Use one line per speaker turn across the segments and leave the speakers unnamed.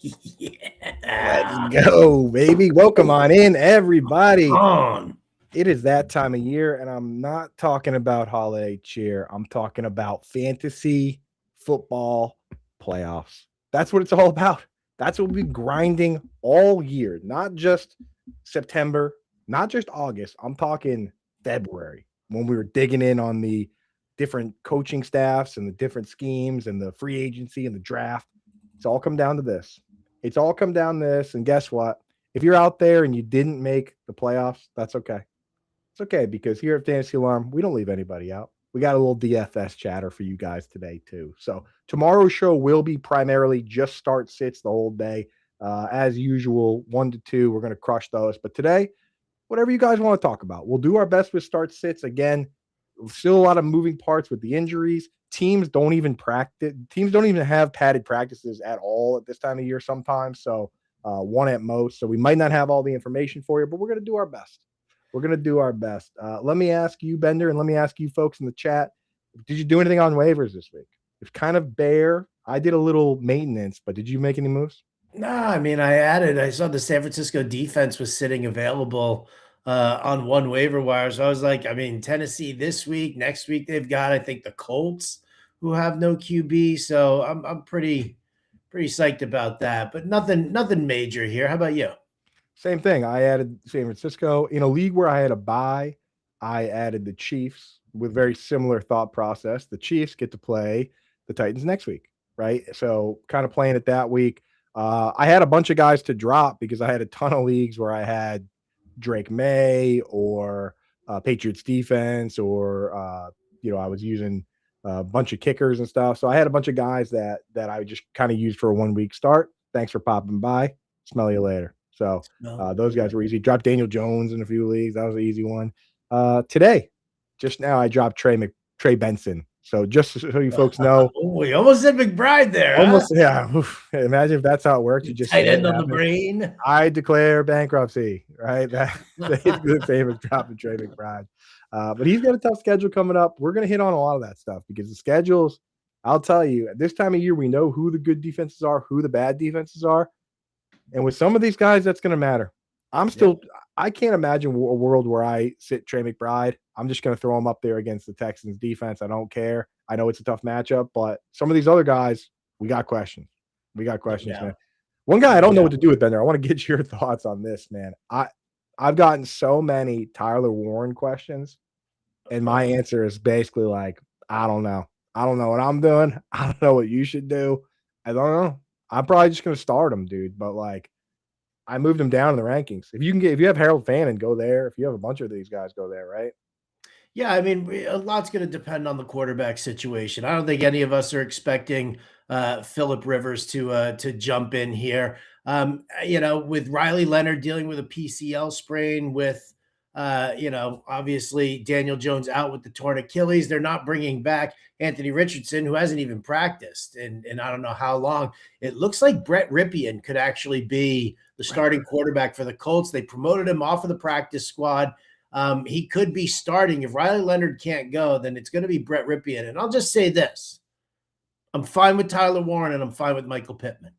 Let's
Yeah.
go, baby. Welcome on in, everybody.
On.
It is that time of year, and I'm not talking about holiday cheer. I'm talking about fantasy football playoffs. That's what it's all about. That's what we've been grinding all year, not just September, not just August. I'm talking February when we were digging in on the different coaching staffs and the different schemes and the free agency and the draft. It's all come down to this. It's all come down to this. And guess what? If you're out there and you didn't make the playoffs, that's okay. It's okay because here at Fantasy Alarm, we don't leave anybody out. We got a little DFS chatter for you guys today, too. So tomorrow's show will be primarily just start sits the whole day. As usual, 1 to 2, we're going to crush those. But today, whatever you guys want to talk about, we'll do our best with start sits. Again, still a lot of moving parts with the injuries. Teams don't even practice. Teams don't even have padded practices at all at this time of year sometimes. So one at most. So we might not have all the information for you, but we're going to do our best. We're going to do our best. Let me ask you, Bender, and let me ask you folks in the chat. Did you do anything on waivers this week? It's kind of bare. I did a little maintenance, but did you make any moves?
Nah, I mean, I saw the San Francisco defense was sitting available on one waiver wire. So I was like, I mean, Tennessee this week, next week they've got, I think, the Colts who have no QB. So I'm pretty psyched about that. But nothing major here. How about you?
Same thing. I added San Francisco in a league where I had a bye. I added the Chiefs with very similar thought process. The Chiefs get to play the Titans next week, right? So kind of playing it that week. I had a bunch of guys to drop because I had a ton of leagues where I had Drake May or Patriots defense, or I was using a bunch of kickers and stuff. So I had a bunch of guys that I just kind of used for a 1 week start. Thanks for popping by. Smell you later. So those guys were easy. Dropped Daniel Jones in a few leagues. That was an easy one. Today, just now, I dropped Trey Benson. So just so you folks know,
we almost said McBride there.
almost, yeah. Imagine if that's how it works. You just
tight
say
end on the brain.
I declare bankruptcy, right? That's basically the same as dropping Trey McBride. But he's got a tough schedule coming up. We're going to hit on a lot of that stuff because the schedules, I'll tell you, at this time of year, we know who the good defenses are, who the bad defenses are. And with some of these guys, that's going to matter. I can't imagine a world where I sit Trey McBride. I'm just going to throw him up there against the Texans defense. I don't care. I know it's a tough matchup, but some of these other guys, we got questions. We got questions, man. One guy I don't know what to do with, Bender. I want to get your thoughts on this, man. I've gotten so many Tyler Warren questions, and my answer is basically like, I don't know. I don't know what I'm doing. I don't know what you should do. I don't know. I'm probably just going to start him, dude. But like, I moved him down in the rankings. If you have Harold Fannin, go there. If you have a bunch of these guys, go there, right?
Yeah, I mean, a lot's going to depend on the quarterback situation. I don't think any of us are expecting Phillip Rivers to jump in here. With Riley Leonard dealing with a PCL sprain, with obviously Daniel Jones out with the torn Achilles. They're not bringing back Anthony Richardson, who hasn't even practiced and I don't know how long. It looks like Brett Ripien could actually be the starting quarterback for the Colts. They promoted him off of the practice squad. He could be starting. If Riley Leonard can't go, then it's going to be Brett Ripien. And I'll just say this. I'm fine with Tyler Warren and I'm fine with Michael Pittman.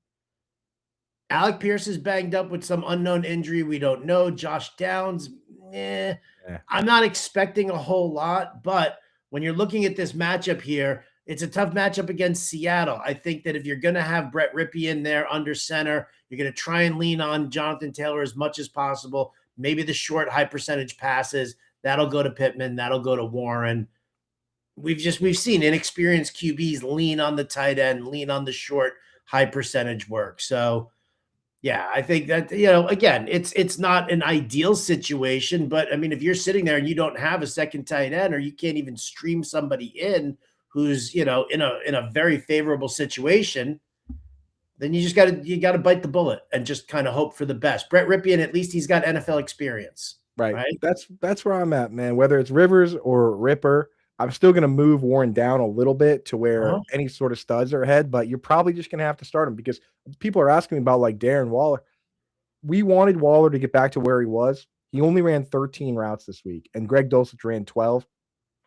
Alec Pierce is banged up with some unknown injury. We don't know. Josh Downs, I'm not expecting a whole lot, but when you're looking at this matchup here, it's a tough matchup against Seattle. I think that if you're going to have Brett Ripien there under center, you're going to try and lean on Jonathan Taylor as much as possible. Maybe the short high percentage passes, that'll go to Pittman, that'll go to Warren. We've seen inexperienced QBs lean on the tight end, lean on the short high percentage work. So yeah, I think that, again, it's not an ideal situation, but I mean, if you're sitting there and you don't have a second tight end, or you can't even stream somebody in who's, in a very favorable situation, then you got to bite the bullet and just kind of hope for the best. Brett Ripien, at least he's got NFL experience.
Right. That's where I'm at, man. Whether it's Rivers or Ripper, I'm still going to move Warren down a little bit to where any sort of studs are ahead, but you're probably just going to have to start him because people are asking me about like Darren Waller. We wanted Waller to get back to where he was. He only ran 13 routes this week, and Greg Dulcich ran 12.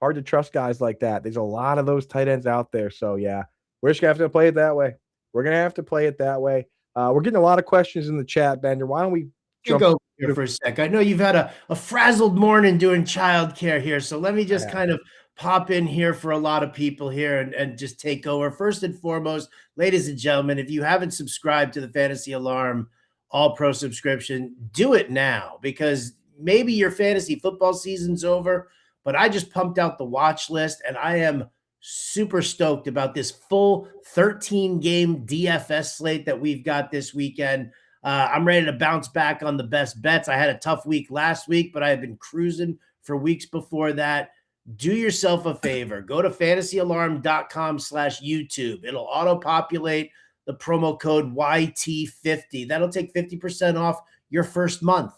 Hard to trust guys like that. There's a lot of those tight ends out there. So, yeah, we're just going to have to play it that way. We're going to have to play it that way. We're getting a lot of questions in the chat, Bender. Why don't we
You
jump
go here for a sec. I know you've had a frazzled morning doing childcare here, so let me just kind of pop in here for a lot of people here and just take over. First and foremost, ladies and gentlemen, if you haven't subscribed to the Fantasy Alarm All Pro subscription, do it now, because maybe your fantasy football season's over, but I just pumped out the watch list and I am super stoked about this full 13-game DFS slate that we've got this weekend. I'm ready to bounce back on the best bets. I had a tough week last week, but I have been cruising for weeks before that. Do yourself a favor. Go to fantasyalarm.com/YouTube. It'll auto-populate the promo code YT50. That'll take 50% off your first month.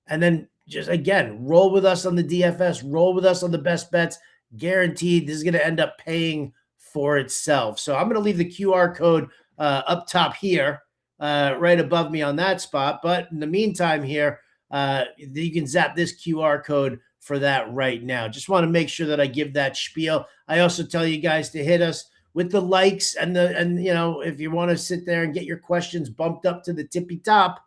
And then just, again, roll with us on the DFS. Roll with us on the best bets. Guaranteed this is going to end up paying for itself. So I'm going to leave the QR code up top here, right above me on that spot. But in the meantime here, you can zap this QR code for that right now. Just want to make sure that I give that spiel. I also tell you guys to hit us with the likes and if you want to sit there and get your questions bumped up to the tippy top,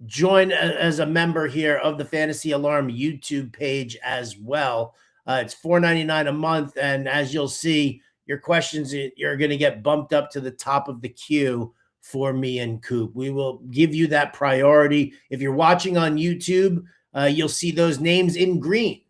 join as a member here of the Fantasy Alarm YouTube page as well. It's $4.99 a month, and as you'll see, your questions you're going to get bumped up to the top of the queue for me and Coop. We will give you that priority. If you're watching on YouTube, you'll see those names in green,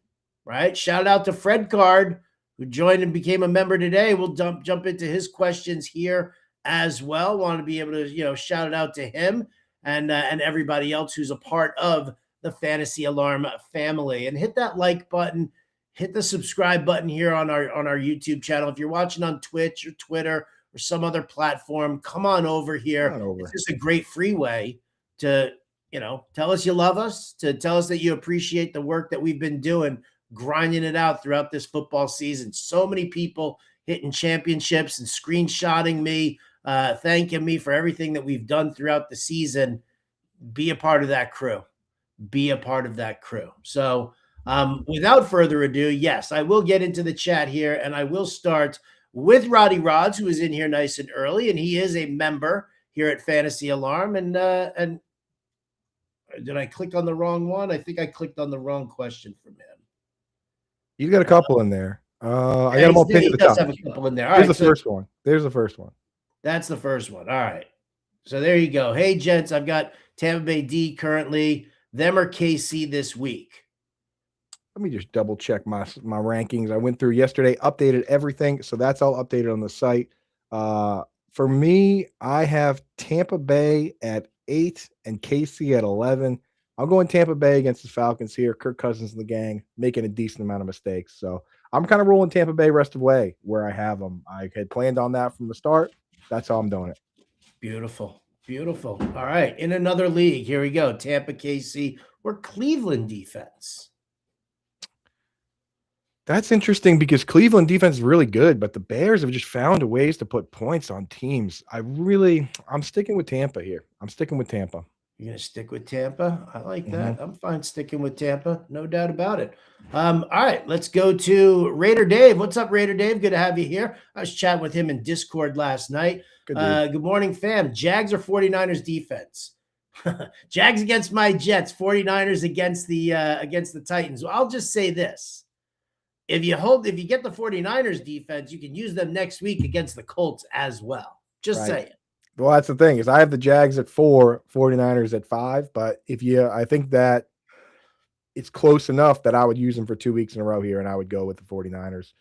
right? Shout out to Fred Card, who joined and became a member today. We'll jump into his questions here as well. Want to be able to, shout it out to him and everybody else who's a part of the Fantasy Alarm family. And hit that like button, hit the subscribe button here on our YouTube channel. If you're watching on Twitch or Twitter or some other platform, come on over here. It's just a great free way to, tell us you love us, to tell us that you appreciate the work that we've been doing, grinding it out throughout this football season. So many people hitting championships and screenshotting me, thanking me for everything that we've done throughout the season. Be a part of that crew. Be a part of that crew. So without further ado, yes, I will get into the chat here, and I will start with Roddy Rods, who is in here nice and early, and he is a member here at Fantasy Alarm. And did I click on the wrong one? I think I clicked on the wrong question from him.
He's got a couple in there. I got them all pinned to the top. Have a couple in there. All Here's the first one. There's the first one.
That's the first one. All right. So there you go. Hey, gents, I've got Tampa Bay D currently. Them or KC this week.
Let me just double check my rankings. I went through yesterday, updated everything. So that's all updated on the site. For me, I have Tampa Bay at 8 and KC at 11. I'm going Tampa Bay against the Falcons here. Kirk Cousins and the gang making a decent amount of mistakes. So I'm kind of rolling Tampa Bay rest of the way where I have them. I had planned on that from the start. That's how I'm doing it.
Beautiful. Beautiful. All right. In another league, here we go. Tampa, KC, or Cleveland defense.
That's interesting because Cleveland defense is really good, but the Bears have just found ways to put points on teams. I'm sticking with Tampa here. I'm sticking with Tampa.
You're going to stick with Tampa? I like that. I'm fine sticking with Tampa. No doubt about it. All right, let's go to Raider Dave. What's up, Raider Dave? Good to have you here. I was chatting with him in Discord last night. Good morning, fam. Jags or 49ers defense? Jags against my Jets, 49ers against the Titans. Well, I'll just say this. If you get the 49ers defense, you can use them next week against the Colts as well. Just saying.
Well, that's the thing is I have the Jags at 4, 49ers at 5. But I think that it's close enough that I would use them for 2 weeks in a row here, and I would go with the 49ers.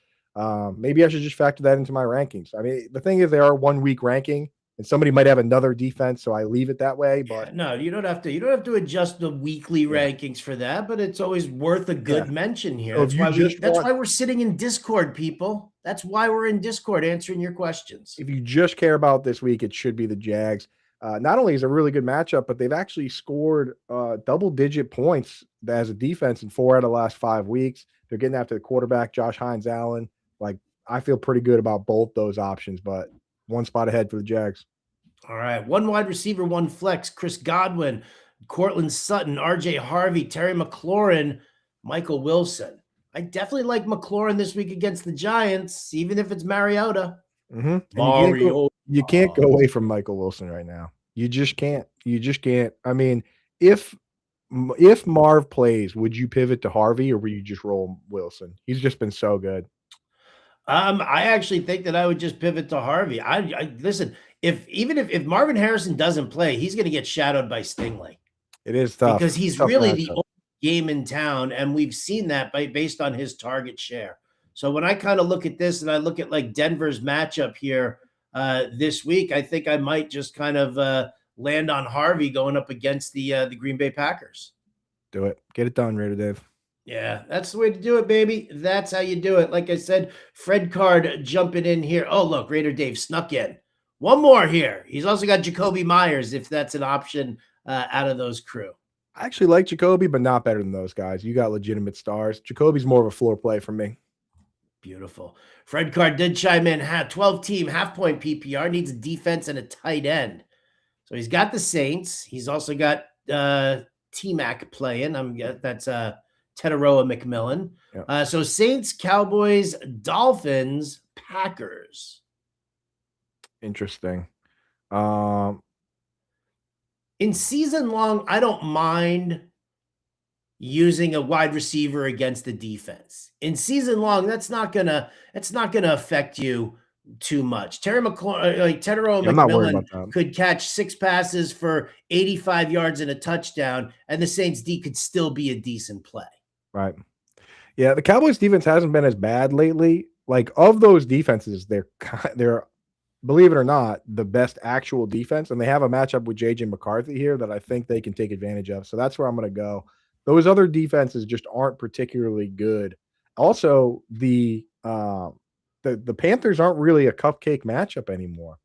Maybe I should just factor that into my rankings. I mean, the thing is they are 1 week ranking, and somebody might have another defense, so I leave it that way. But
no, you don't have to adjust the weekly rankings for that, but it's always worth a good mention here. So that's why we're sitting in Discord, people. That's why we're in Discord answering your questions.
If you just care about this week, it should be the Jags. Not only is it a really good matchup, but they've actually scored double-digit points as a defense in 4 out of the last 5 weeks. They're getting after the quarterback, Josh Hines-Allen. I feel pretty good about both those options, but one spot ahead for the Jags.
All right. 1 wide receiver, 1 flex. Chris Godwin, Cortland Sutton, RJ Harvey, Terry McLaurin, Michael Wilson. I definitely like McLaurin this week against the Giants, even if it's Mariota.
Mm-hmm. You can't go away from Michael Wilson right now. You just can't. You just can't. I mean, if if Marv plays, would you pivot to Harvey or would you just roll Wilson? He's just been so good.
I actually think that I would just pivot to Harvey. I listen, if Marvin Harrison doesn't play, he's going to get shadowed by Stingley
It is
because
tough.
he's
Tough
really the
matchup.
only game in town, and we've seen that based on his target share. So when I kind of look at this and I look at like Denver's matchup here this week, I think I might just kind of land on Harvey going up against the Green Bay Packers.
Do it. Get it done, Raider Dave.
Yeah, that's the way to do it, baby. That's how you do it. Like I said, Fred Card jumping in here. Oh, look, Raider Dave snuck in. One more here. He's also got Jacoby Myers, if that's an option out of those crew.
I actually like Jacoby, but not better than those guys. You got legitimate stars. Jacoby's more of a floor play for me.
Beautiful. Fred Card did chime in. 12-team, half-point PPR, needs a defense and a tight end. So he's got the Saints. He's also got T-Mac playing. That's Teteroa McMillan.
Yeah.
So Saints, Cowboys, Dolphins, Packers.
Interesting.
In season long, I don't mind using a wide receiver against the defense. In season long, that's not gonna affect you too much. Teteroa
I'm not worried
McMillan
about that.
could catch 6 passes for 85 yards and a touchdown, and the Saints D could still be a decent play.
Right. Yeah, the Cowboys defense hasn't been as bad lately. Like of those defenses, they're believe it or not, the best actual defense, and they have a matchup with JJ McCarthy here that I think they can take advantage of. So that's where I'm going to go. Those other defenses just aren't particularly good. Also, the Panthers aren't really a cupcake matchup anymore.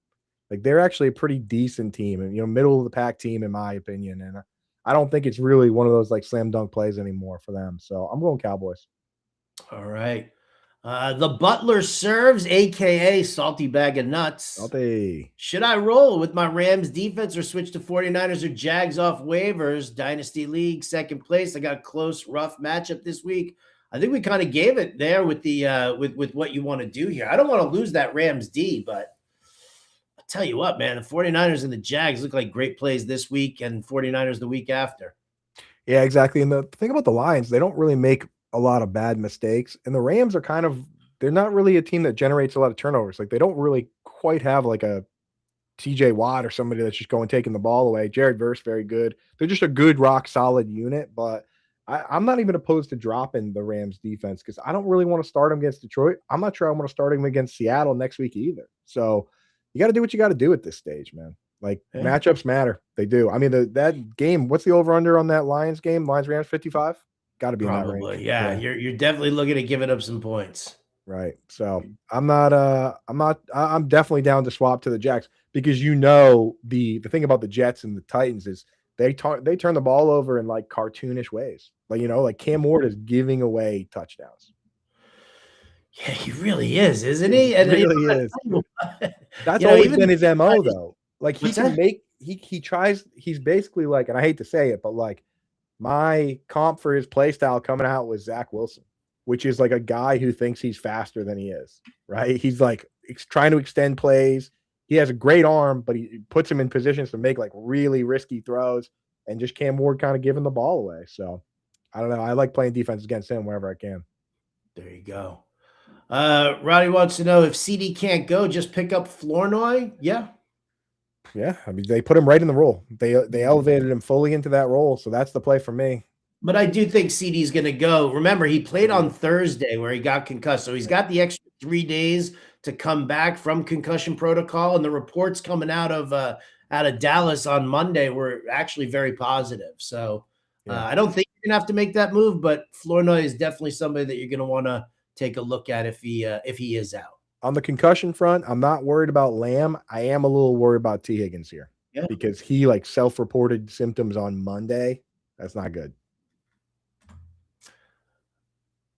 Like they're actually a pretty decent team, and middle of the pack team in my opinion. And I don't think it's really one of those like slam dunk plays anymore for them. So I'm going Cowboys.
All right. The Butler serves, aka Salty Bag of Nuts.
Salty.
Should I roll with my Rams defense or switch to 49ers or Jags off waivers? Dynasty League, second place. I got a close, rough matchup this week. I think we kind of gave it there with the with what you want to do here. I don't want to lose that Rams D, but I'll tell you what, man, the 49ers and the Jags look like great plays this week, and 49ers the week after.
Yeah, exactly. And the thing about the Lions, they don't really make a lot of bad mistakes. And the Rams are they're not really a team that generates a lot of turnovers. Like they don't really quite have like a TJ Watt or somebody that's just going taking the ball away. Jared Verse, very good. They're just a good, rock solid unit. But I'm not even opposed to dropping the Rams defense because I don't really want to start them against Detroit. I'm not sure I want to start them against Seattle next week either. So you got to do what you got to do at this stage, man. Like matchups matter. They do. I mean, that game, what's the over-under on that Lions game? Lions-Rams 55? Got to be in that range.
Yeah. You're definitely looking at giving up some points.
Right. So I'm definitely down to swap to the Jacks because the thing about the Jets and the Titans is they turn the ball over in like cartoonish ways. Like, like Cam Ward is giving away touchdowns.
Yeah, he really is, isn't he? And
he really is. That's always been his MO though. Like he can he tries, he's basically like, and I hate to say it, but like my comp for his play style coming out was Zach Wilson, which is like a guy who thinks he's faster than he is, right? He's like trying to extend plays. He has a great arm, but he puts him in positions to make like really risky throws and just Cam Ward kind of giving the ball away. So I don't know. I like playing defense against him wherever I can.
There you go. Roddy wants to know if CD can't go, just pick up Flournoy. Yeah.
Yeah. I mean, they put him right in the role. They elevated him fully into that role. So that's the play for me.
But I do think CD's going to go. Remember, he played on Thursday where he got concussed. So he's got the extra 3 days to come back from concussion protocol. And the reports coming out of Dallas on Monday were actually very positive. So I don't think you're going to have to make that move, but Flournoy is definitely somebody that you're going to want to take a look at if he is out.
On the concussion front, I'm not worried about Lamb. I am a little worried about T. Higgins here because he like self-reported symptoms on Monday. That's not good.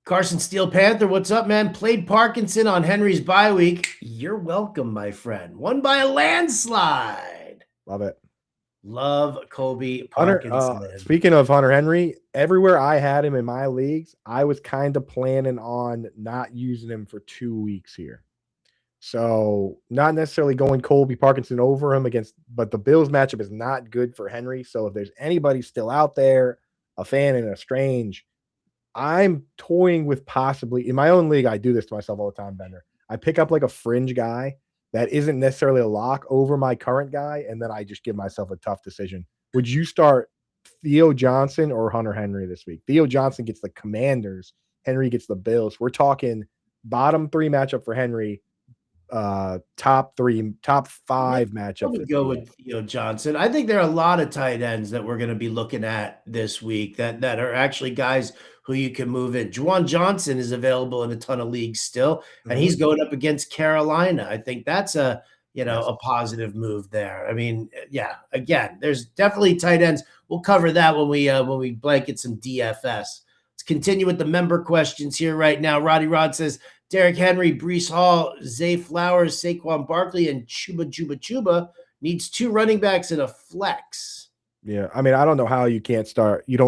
Carson Steel Panther, what's up, man? Played Parkinson on Henry's bye week. You're welcome, my friend. Won by a landslide.
Love it.
Love Kobe Parkinson.
Speaking of Hunter Henry, everywhere I had him in my leagues, I was kind of planning on not using him for 2 weeks here. So not necessarily going Colby Parkinson over him but the Bills matchup is not good for Henry. So if there's anybody still out there, a fan in a strange, I'm toying with possibly in my own league. I do this to myself all the time, Bender. I pick up like a fringe guy that isn't necessarily a lock over my current guy, and then I just give myself a tough decision. Would you start Theo Johnson or Hunter Henry this week? Theo Johnson gets the Commanders, Henry gets the Bills. We're talking bottom 3 matchup for Henry, top 5 matchup
Let
for
me go
Theo.
with Theo Johnson. I think there are a lot of tight ends that we're going to be looking at this week that are actually guys who you can move in. Juwan Johnson is available in a ton of leagues still, and he's going up against Carolina. I think that's a a positive move there. I mean, yeah, again, there's definitely tight ends. We'll cover that when we blanket some DFS. Let's continue with the member questions here right now. Roddy Rod says, Derrick Henry, Breece Hall, Zay Flowers, Saquon Barkley, and Chuba needs 2 running backs and a flex.
Yeah, I mean, I don't know how you don't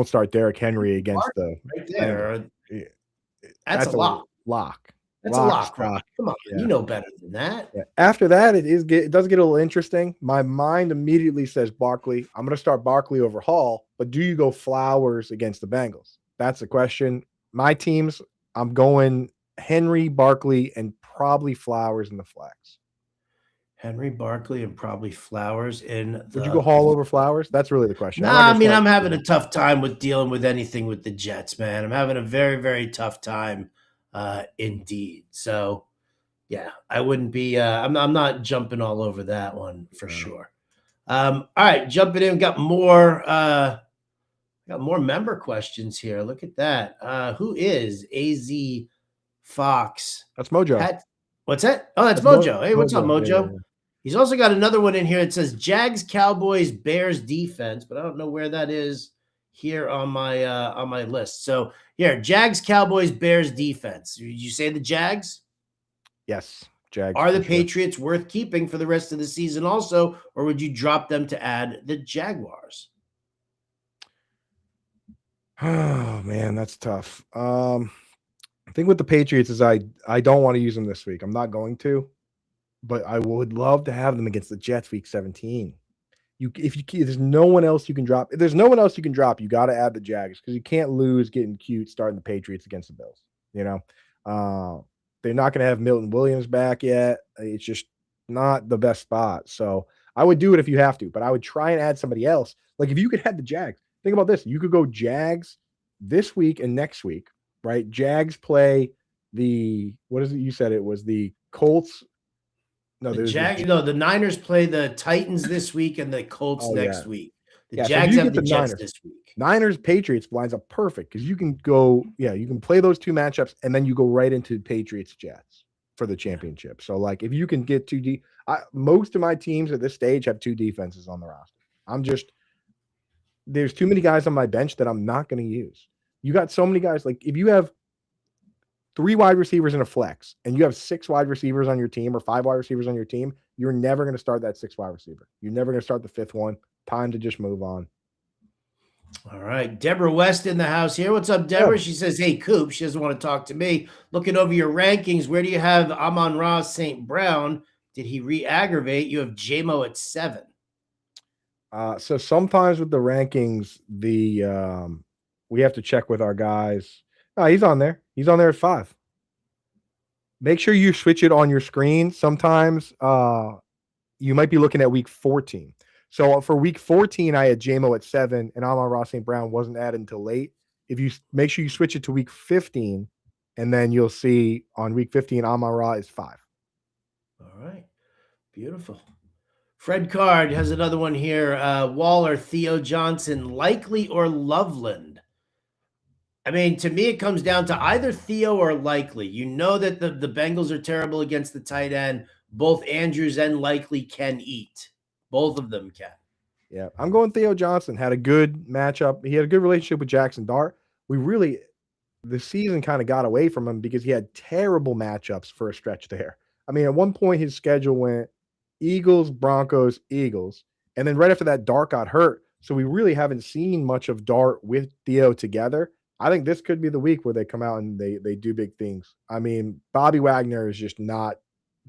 start Derrick Henry against the
right there.
Yeah.
That's a lock.
Lock.
That's a lock,
stock.
Rob. Come on,
Yeah.
you know better than that.
Yeah. After that, it does get a little interesting. My mind immediately says Barkley. I'm going to start Barkley over Hall, but do you go Flowers against the Bengals? That's the question. My teams, I'm going Henry, Barkley, and probably Flowers in the flex.
Henry, Barkley, and probably Flowers in the.
Would you go Hall over Flowers? That's really the question.
Nah, I mean, I'm having a tough time with dealing with anything with the Jets, man. I'm having a very, very tough time, indeed. So, yeah, I wouldn't be. I'm not jumping all over that one for sure. All right, jumping in. Got more member questions here. Look at that. Who is AZ Fox?
That's Mojo.
What's that? Oh, that's Mojo. Hey, what's up, Mojo? Yeah. He's also got another one in here. It says Jags, Cowboys, Bears defense, but I don't know where that is here on my list. So here, Jags, Cowboys, Bears defense. Did you say the Jags?
Yes, Jags.
Are the Patriots worth keeping for the rest of the season also, or would you drop them to add the Jaguars?
Oh man, that's tough. I think with the Patriots is I don't want to use them this week. I'm not going to, but I would love to have them against the Jets week 17. If there's no one else you can drop. If there's no one else you can drop, you got to add the Jags because you can't lose getting cute starting the Patriots against the Bills. They're not going to have Milton Williams back yet. It's just not the best spot. So I would do it if you have to, but I would try and add somebody else. Like if you could have the Jags, think about this. You could go Jags this week and next week, right? Jags play what is it? You said it was the Colts.
No, the Niners play the Titans this week and the Colts next week. The Jags have the Jets this week.
Niners Patriots lines up perfect because you can go, you can play those 2 matchups and then you go right into Patriots Jets for the championship. So like if you can get 2 D, most of my teams at this stage have 2 defenses on the roster. There's too many guys on my bench that I'm not going to use. You got so many guys. Like if you have 3 wide receivers in a flex and you have 6 wide receivers on your team or 5 wide receivers on your team, you're never going to start that 6th wide receiver. You're never going to start the 5th one. Time to just move on.
All right. Deborah West in the house here. What's up, Deborah? Yeah. She says, hey, Coop. She doesn't want to talk to me. Looking over your rankings, where do you have Amon-Ra St. Brown? Did he re-aggravate? You have JMO at 7.
So sometimes with the rankings, we have to check with our guys. Oh, he's on there. He's on there at 5. Make sure you switch it on your screen. Sometimes you might be looking at week 14. So for week 14, I had JMO at 7, and Amon-Ra St. Brown wasn't added until late. If you make sure you switch it to week 15, and then you'll see on week 15, Amon-Ra is 5.
All right. Beautiful. Fred Card has another one here. Waller, Theo Johnson, Likely or Loveland? I mean, to me, it comes down to either Theo or Likely. You know that the Bengals are terrible against the tight end. Both Andrews and Likely can eat. Both of them can.
Yeah, I'm going Theo Johnson. Had a good matchup. He had a good relationship with Jackson Dart. The season kind of got away from him because he had terrible matchups for a stretch there. I mean, at one point, his schedule went Eagles, Broncos, Eagles. And then right after that, Dart got hurt. So we really haven't seen much of Dart with Theo together. I think this could be the week where they come out and they do big things. I mean, Bobby Wagner is just not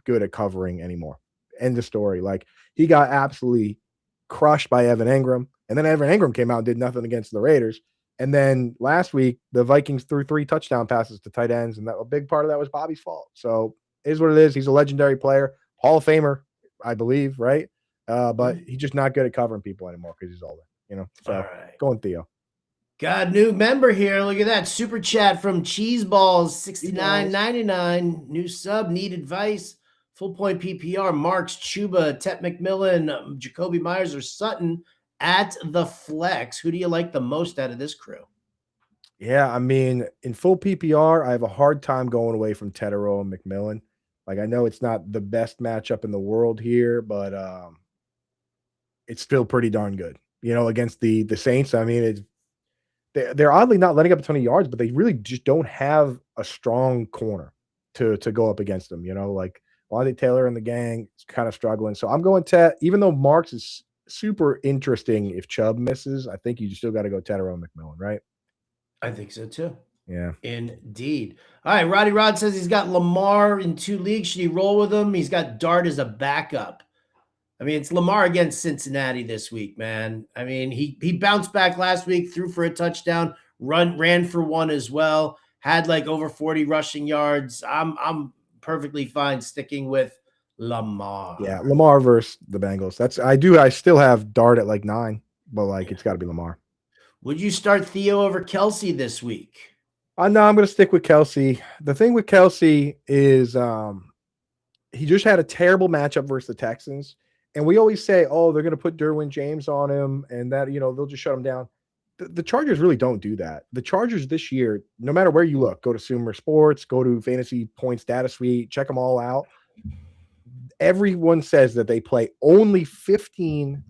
good at covering anymore. End of story. Like, he got absolutely crushed by Evan Engram, and then Evan Engram came out and did nothing against the Raiders. And then last week, the Vikings threw 3 touchdown passes to tight ends, and that a big part of that was Bobby's fault. So it is what it is. He's a legendary player, Hall of Famer, I believe, right? But he's just not good at covering people anymore because he's older, you know. So
All right.
going Theo.
Got a new member here. Look at that super chat from Cheeseballs 69.99. New sub, need advice. Full point PPR. Marks, Chuba, Tet McMillan, Jacoby Myers, or Sutton at the flex. Who do you like the most out of this crew?
Yeah, I mean, in full PPR, I have a hard time going away from Tetero and McMillan. Like, I know it's not the best matchup in the world here, but it's still pretty darn good. You know, against the Saints. I mean, they're oddly not letting up a ton of yards, but they really just don't have a strong corner to go up against them. You know, like Wande Taylor and the gang is kind of struggling. So I'm going Tet, even though Marks is super interesting. If Chubb misses, I think you still got to go Tetero and McMillan, right?
I think so too.
Yeah.
Indeed. All right. Roddy Rod says he's got Lamar in 2 leagues. Should he roll with him? He's got Dart as a backup. I mean, it's Lamar against Cincinnati this week, man. I mean, he bounced back last week, threw for a touchdown, ran for 1 as well, had like over 40 rushing yards. I'm perfectly fine sticking with Lamar.
Yeah, Lamar versus the Bengals. I still have Dart at like 9, but like it's got to be Lamar.
Would you start Theo over Kelsey this week?
No, I'm going to stick with Kelsey. The thing with Kelsey is he just had a terrible matchup versus the Texans. And we always say, oh, they're going to put Derwin James on him and that, you know, they'll just shut him down. The Chargers really don't do that. The Chargers this year, no matter where you look, go to Sumer Sports, go to Fantasy Points Data Suite, check them all out. Everyone says that they play only 15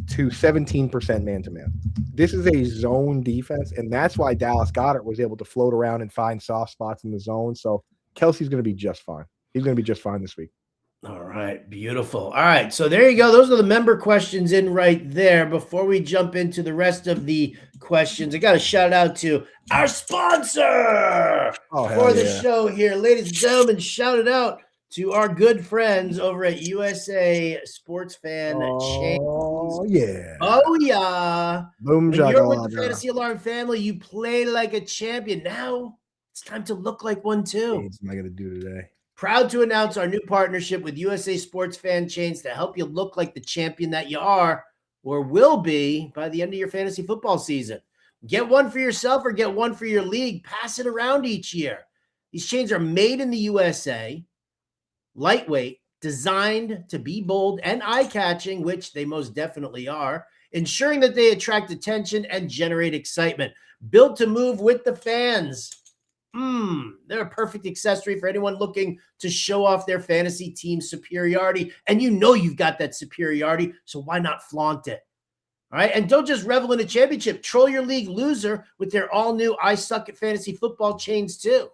to 17% man-to-man. This is a zone defense, and that's why Dallas Goedert was able to float around and find soft spots in the zone. So Kelsey's going to be just fine. He's going to be just fine this week.
All right, beautiful. All right, so there you go. Those are the member questions in right there. Before we jump into the rest of the questions, I got to shout out to our sponsor for the show here. Ladies and gentlemen, shout it out to our good friends over at USA Sports Fan Chains.
Oh, yeah.
Oh, yeah.
Boom,
when you're with the Fantasy Alarm family, you play like a champion. Now it's time to look like one, too.
What am I going to do today?
Proud to announce our new partnership with USA Sports Fan Chains to help you look like the champion that you are or will be by the end of your fantasy football season. Get one for yourself or get one for your league. Pass it around each year. These chains are made in the USA, lightweight, designed to be bold and eye-catching, which they most definitely are, ensuring that they attract attention and generate excitement. Built to move with the fans. They're a perfect accessory for anyone looking to show off their fantasy team's superiority. And you know you've got that superiority, so why not flaunt it? All right, and don't just revel in a championship. Troll your league loser with their all-new I Suck at Fantasy Football chains, too.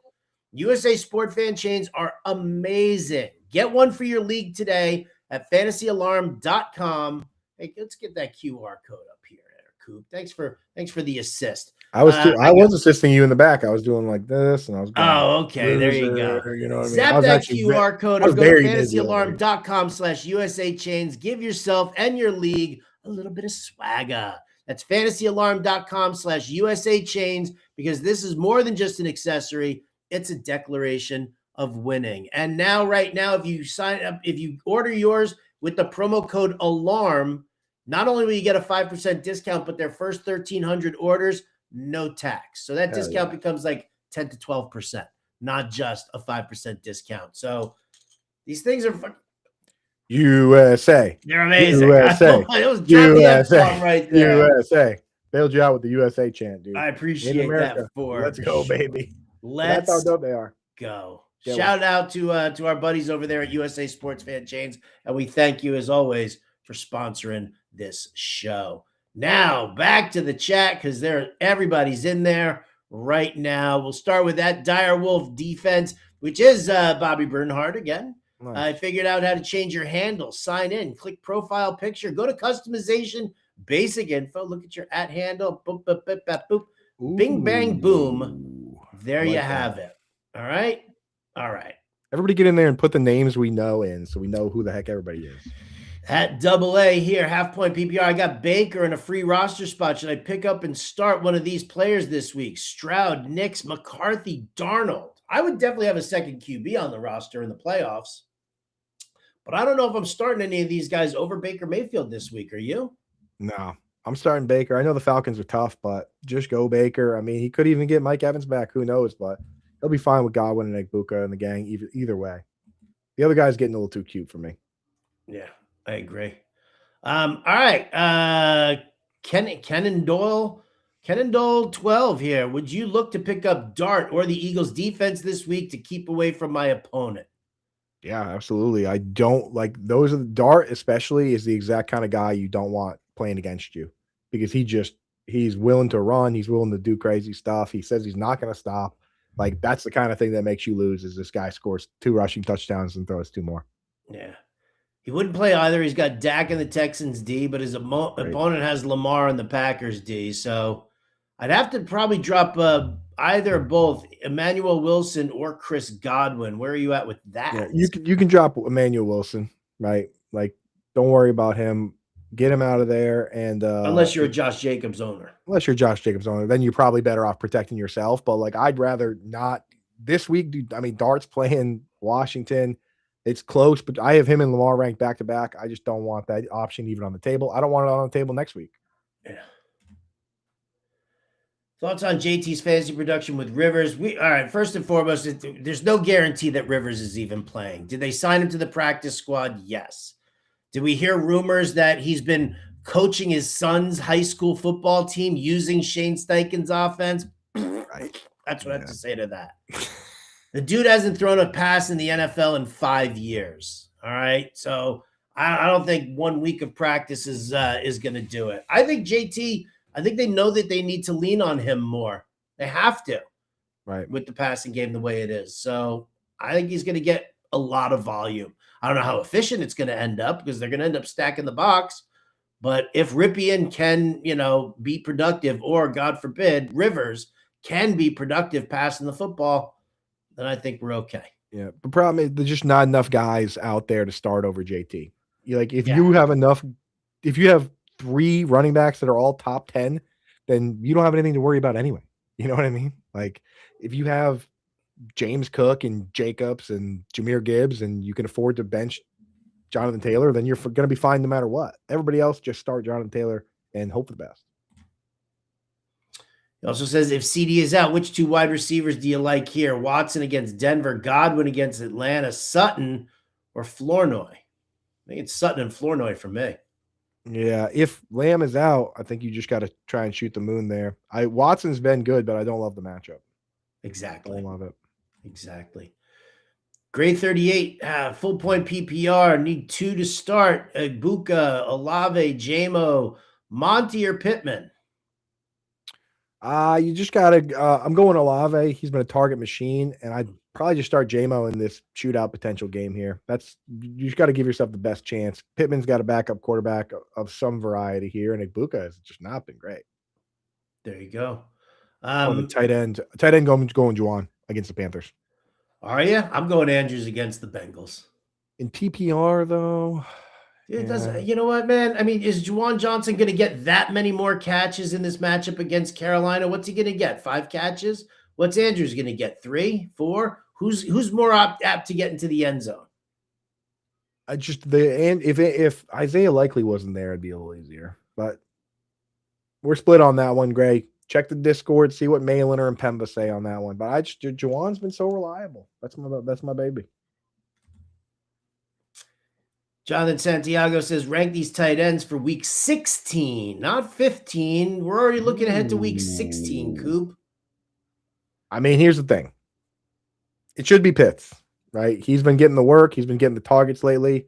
USA Sport Fan chains are amazing. Get one for your league today at fantasyalarm.com. Hey, let's get that QR code up here, Coop. Thanks for the assist.
I was assisting you in the back. I was doing like this, and I was going,
okay. There you go.
You know what I mean?
Zap that QR code or go to fantasyalarm.com/USA chains. Give yourself and your league a little bit of swagger. That's fantasyalarm.com/USA chains, because this is more than just an accessory. It's a declaration of winning. And now, right now, if you sign up, if you order yours with the promo code ALARM, not only will you get a 5% discount, but their first 1,300 orders, no tax. So that discount becomes like 10 to 12%, not just a 5% discount. So these things are
USA.
They're amazing.
USA.
It was USA. Right there.
USA. Bailed you out with the USA chant, dude.
I appreciate that.
Let's go, baby.
Let's
That's how dope they are.
Go. Shout out to our buddies over there at USA Sports Fan Chains, and we thank you as always for sponsoring this show. Now back to the chat, because everybody's in there right now. We'll start with that Dire Wolf defense, which is Bobby Bernhardt again. Nice. I figured out how to change your handle. Sign in, click profile picture, go to customization, basic info, look at your @ handle, boop, boop, boop, boop, boop. Bing, bang, boom. There you have it. All right.
Everybody get in there and put the names we know in so we know who the heck everybody is.
At AA here, half point PPR. I got Baker in a free roster spot. Should I pick up and start one of these players this week? Stroud, Nix, McCarthy, Darnold. I would definitely have a second QB on the roster in the playoffs. But I don't know if I'm starting any of these guys over Baker Mayfield this week. Are you?
No, I'm starting Baker. I know the Falcons are tough, but just go Baker. I mean, he could even get Mike Evans back. Who knows? But he'll be fine with Godwin and Egbuka and the gang either way. The other guy's getting a little too cute for me.
Yeah, I agree. All right. Kenan Doyle 12 here. Would you look to pick up Dart or the Eagles defense this week to keep away from my opponent?
Yeah, absolutely. I don't like those. Dart especially is the exact kind of guy you don't want playing against you because he's willing to run. He's willing to do crazy stuff. He says he's not going to stop. Like that's the kind of thing that makes you lose is this guy scores 2 rushing touchdowns and throws 2 more.
Yeah. He wouldn't play either. He's got Dak in the Texans D, but his opponent has Lamar in the Packers D. So I'd have to probably drop either both Emmanuel Wilson or Chris Godwin. Where are you at with that?
Yeah, you can drop Emmanuel Wilson, right? Like, don't worry about him. Get him out of there. And
unless you're a Josh Jacobs owner.
Unless you're Josh Jacobs owner, then you're probably better off protecting yourself. But like, I'd rather not this week. I mean, Dart's playing Washington. It's close, but I have him and Lamar ranked back to back. I just don't want that option even on the table. I don't want it on the table next week.
Yeah. Thoughts on JT's fantasy production with Rivers? All right. First and foremost, there's no guarantee that Rivers is even playing. Did they sign him to the practice squad? Yes. Did we hear rumors that he's been coaching his son's high school football team using Shane Steichen's offense?
Right.
That's what I have to say to that. The dude hasn't thrown a pass in the NFL in 5 years. All right. So I don't think 1 week of practice is going to do it. I think JT, I think they know that they need to lean on him more. They have to.
Right.
With the passing game the way it is. So I think he's going to get a lot of volume. I don't know how efficient it's going to end up because they're going to end up stacking the box. But if Ripien can, be productive, or God forbid, Rivers can be productive passing the football, then I think we're okay.
Yeah. The problem is there's just not enough guys out there to start over JT. You have 3 running backs that are all top 10, then you don't have anything to worry about anyway. You know what I mean? Like if you have James Cook and Jacobs and Jahmyr Gibbs and you can afford to bench Jonathan Taylor, then you're going to be fine no matter what. Everybody else just start Jonathan Taylor and hope for the best.
He also says, if CD is out, which 2 wide receivers do you like here? Watson against Denver, Godwin against Atlanta, Sutton, or Flournoy? I think it's Sutton and Flournoy for me.
Yeah, if Lamb is out, I think you just got to try and shoot the moon there. Watson's been good, but I don't love the matchup.
Exactly.
I don't love it.
Exactly. Grade 38, full point PPR. Need 2 to start. Egbuka, Olave, Jamo, Monty, or Pittman?
You just gotta. I'm going Olave. He's been a target machine, and I'd probably just start Jamo in this shootout potential game here. You just got to give yourself the best chance. Pittman's got a backup quarterback of some variety here, and Egbuka has just not been great.
There you go.
The tight end going Juwan against the Panthers.
Are you? I'm going Andrews against the Bengals.
In PPR though.
It doesn't. You know what, man? I mean, is Juwan Johnson going to get that many more catches in this matchup against Carolina? What's he going to get? 5 catches? What's Andrews going to get? 3, 4? Who's more apt to get into the end zone?
If Isaiah Likely wasn't there, it'd be a little easier. But we're split on that one, Gray. Check the Discord, see what Malin and Pemba say on that one. But Juwan's been so reliable. That's my baby.
Jonathan Santiago says, rank these tight ends for week 16, not 15. We're already looking ahead to week 16, Coop.
I mean, here's the thing. It should be Pitts, right? He's been getting the work. He's been getting the targets lately.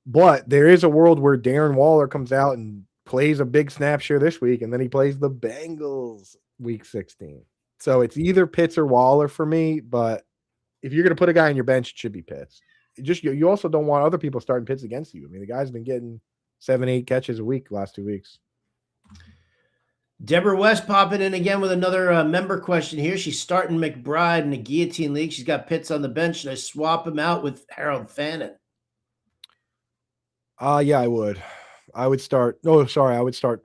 But there is a world where Darren Waller comes out and plays a big snap share this week, and then he plays the Bengals week 16. So it's either Pitts or Waller for me, but if you're going to put a guy on your bench, it should be Pitts. You also don't want other people starting Pitts against you. I mean, the guy's been getting 7-8 catches a week the last 2 weeks.
Deborah West popping in again with another member question here. She's starting McBride in the Guillotine League. She's got Pitts on the bench. Should I swap him out with Harold Fannin?
Yeah, I would. I would start. No, sorry, I would start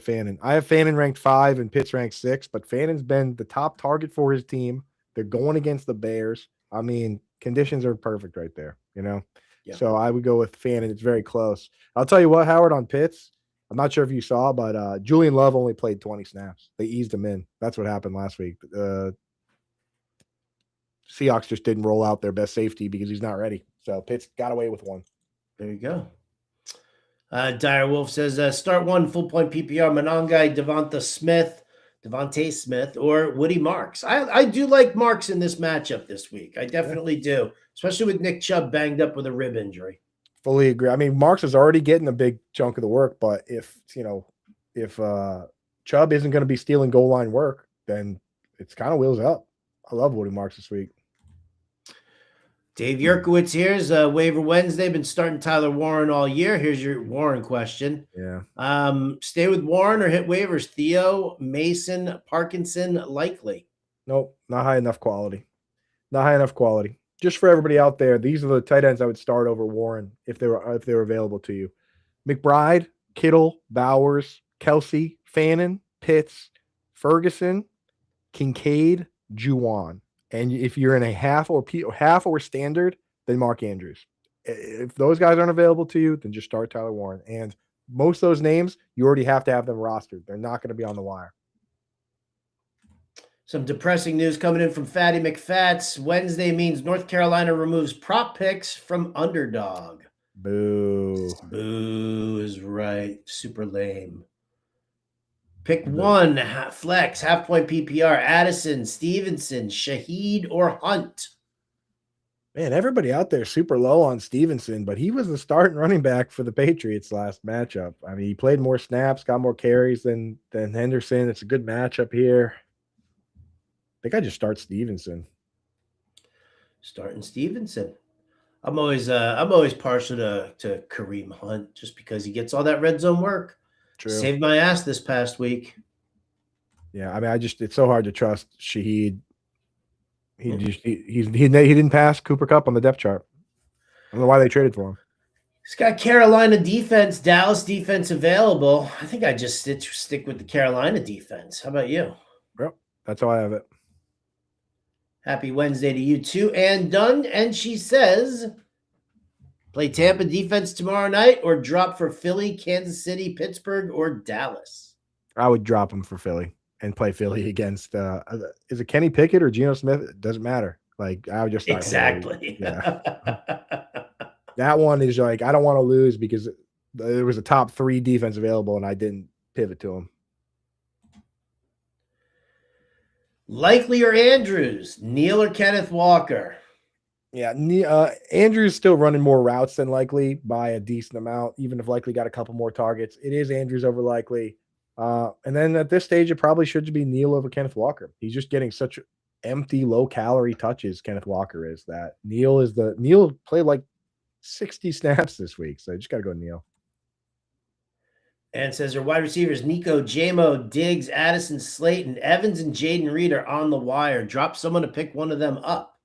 Fannin. I have Fannin ranked 5 and Pitts ranked 6, but Fannon's been the top target for his team. They're going against the Bears. I mean, conditions are perfect right there, you know?
Yeah.
So I would go with Fannin. It's very close. I'll tell you what, Howard, on Pitts, I'm not sure if you saw, but Julian Love only played 20 snaps. They eased him in. That's what happened last week. Seahawks just didn't roll out their best safety because he's not ready. So Pitts got away with one.
There you go. Dire Wolf says, start one full point PPR, Monongai, Devontae Smith, or Woody Marks. I do like Marks in this matchup this week. I definitely do, especially with Nick Chubb banged up with a rib injury.
Fully agree. I mean, Marks is already getting a big chunk of the work, but if Chubb isn't going to be stealing goal line work, then it's kind of wheels up. I love Woody Marks this week.
Dave Yurkowitz here's Waiver Wednesday. Been starting Tyler Warren all year. Here's your Warren question.
Yeah.
Stay with Warren or hit waivers? Theo, Mason, Parkinson, likely.
Nope, not high enough quality. Not high enough quality. Just for everybody out there, these are the tight ends I would start over Warren if they were available to you. McBride, Kittle, Bowers, Kelsey, Fannin, Pitts, Ferguson, Kincaid, Juwan. And if you're in a half or standard, then Mark Andrews. If those guys aren't available to you, then just start Tyler Warren. And most of those names, you already have to have them rostered. They're not going to be on the wire.
Some depressing news coming in from Fatty McFats. Wednesday means North Carolina removes prop picks from Underdog.
Boo.
Boo is right. Super lame. Pick one, flex, half point PPR, Addison, Stevenson, Shaheed, or Hunt.
Man, everybody out there super low on Stevenson, but he was the starting running back for the Patriots last matchup. I mean, he played more snaps, got more carries than Henderson. It's a good matchup here. I think I just start Stevenson.
Starting Stevenson. I'm always partial to Kareem Hunt just because he gets all that red zone work.
True.
Saved my ass this past week.
Yeah, I mean, it's so hard to trust Shaheed. He didn't pass Cooper Kupp on the depth chart. I don't know why they traded for him.
He's got Carolina defense, Dallas defense available. I think I just stick with the Carolina defense. How about you?
Yep, that's how I have it.
Happy Wednesday to you too. And done. And she says, play Tampa defense tomorrow night or drop for Philly, Kansas City, Pittsburgh, or Dallas?
I would drop him for Philly and play Philly against is it Kenny Pickett or Geno Smith? It doesn't matter. Like, I would just start
exactly.
Yeah. That one is like, I don't want to lose because there was a top 3 defense available and I didn't pivot to him.
Likely or Andrews, Neal or Kenneth Walker?
Yeah, Andrews still running more routes than Likely by a decent amount, even if Likely got a couple more targets. It is Andrews over Likely. And then at this stage, it probably should be Neal over Kenneth Walker. He's just getting such empty, low-calorie touches, Kenneth Walker is, that Neal played like 60 snaps this week, so I just got to go Neal.
And says our wide receivers, Nico, Jamo, Diggs, Addison, Slayton, Evans, and Jaden Reed are on the wire. Drop someone to pick one of them up.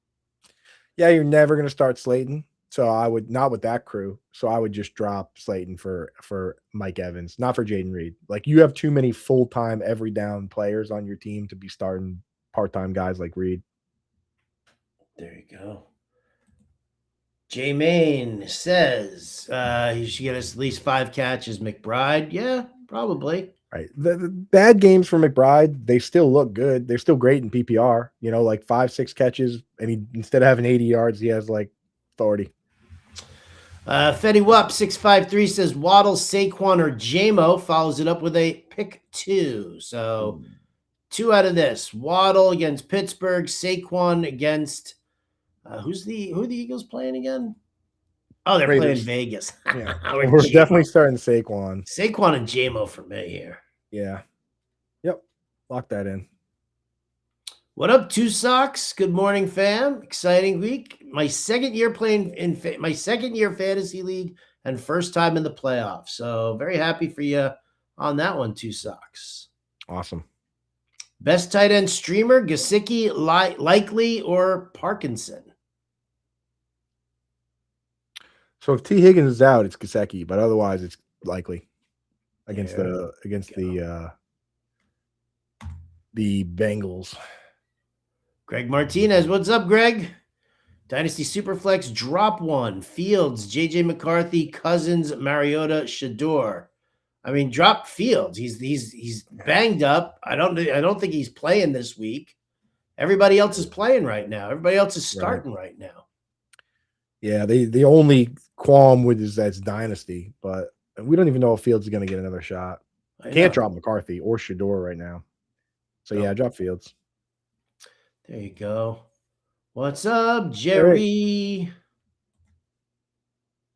Yeah, you're never going to start Slayton. So I would not with that crew. So I would just drop Slayton for Mike Evans, not for Jaden Reed. Like, you have too many full-time every down players on your team to be starting part-time guys like Reed.
There you go. J Main says he should get us at least 5 catches. McBride, yeah, probably.
Right. The bad games for McBride, they still look good. They're still great in PPR. You know, like 5-6 catches, and he, instead of having 80 yards, he has like 30.
Fetty Wup 653 says Waddle, Saquon, or Jamo. Follows it up with a pick 2. So 2 out of this: Waddle against Pittsburgh, Saquon against who are the Eagles playing again? Oh, they're
Raiders.
playing Vegas.
Yeah. We're definitely starting Saquon.
Saquon and Jamo for me here.
Yeah. Yep. Lock that in.
What up, Two Socks? Good morning, fam. Exciting week. My second year playing in my second year fantasy league and first time in the playoffs. So very happy for you on that one, Two Socks.
Awesome.
Best tight end streamer, Gesicki, Likely, or Parkinson?
So if T. Higgins is out, it's Gesicki, but otherwise it's Likely against
There
the Bengals.
Greg Martinez, what's up, Greg? Dynasty Superflex, drop one. Fields, JJ McCarthy, Cousins, Mariota, Shador. I mean, drop Fields. He's banged up. I don't think he's playing this week. Everybody else is playing right now. Everybody else is starting right now.
Yeah, the only qualm with is that's Dynasty, but we don't even know if Fields is going to get another shot. Can't drop McCarthy or Shador right now. So yeah, drop Fields.
There you go. What's up, Jerry?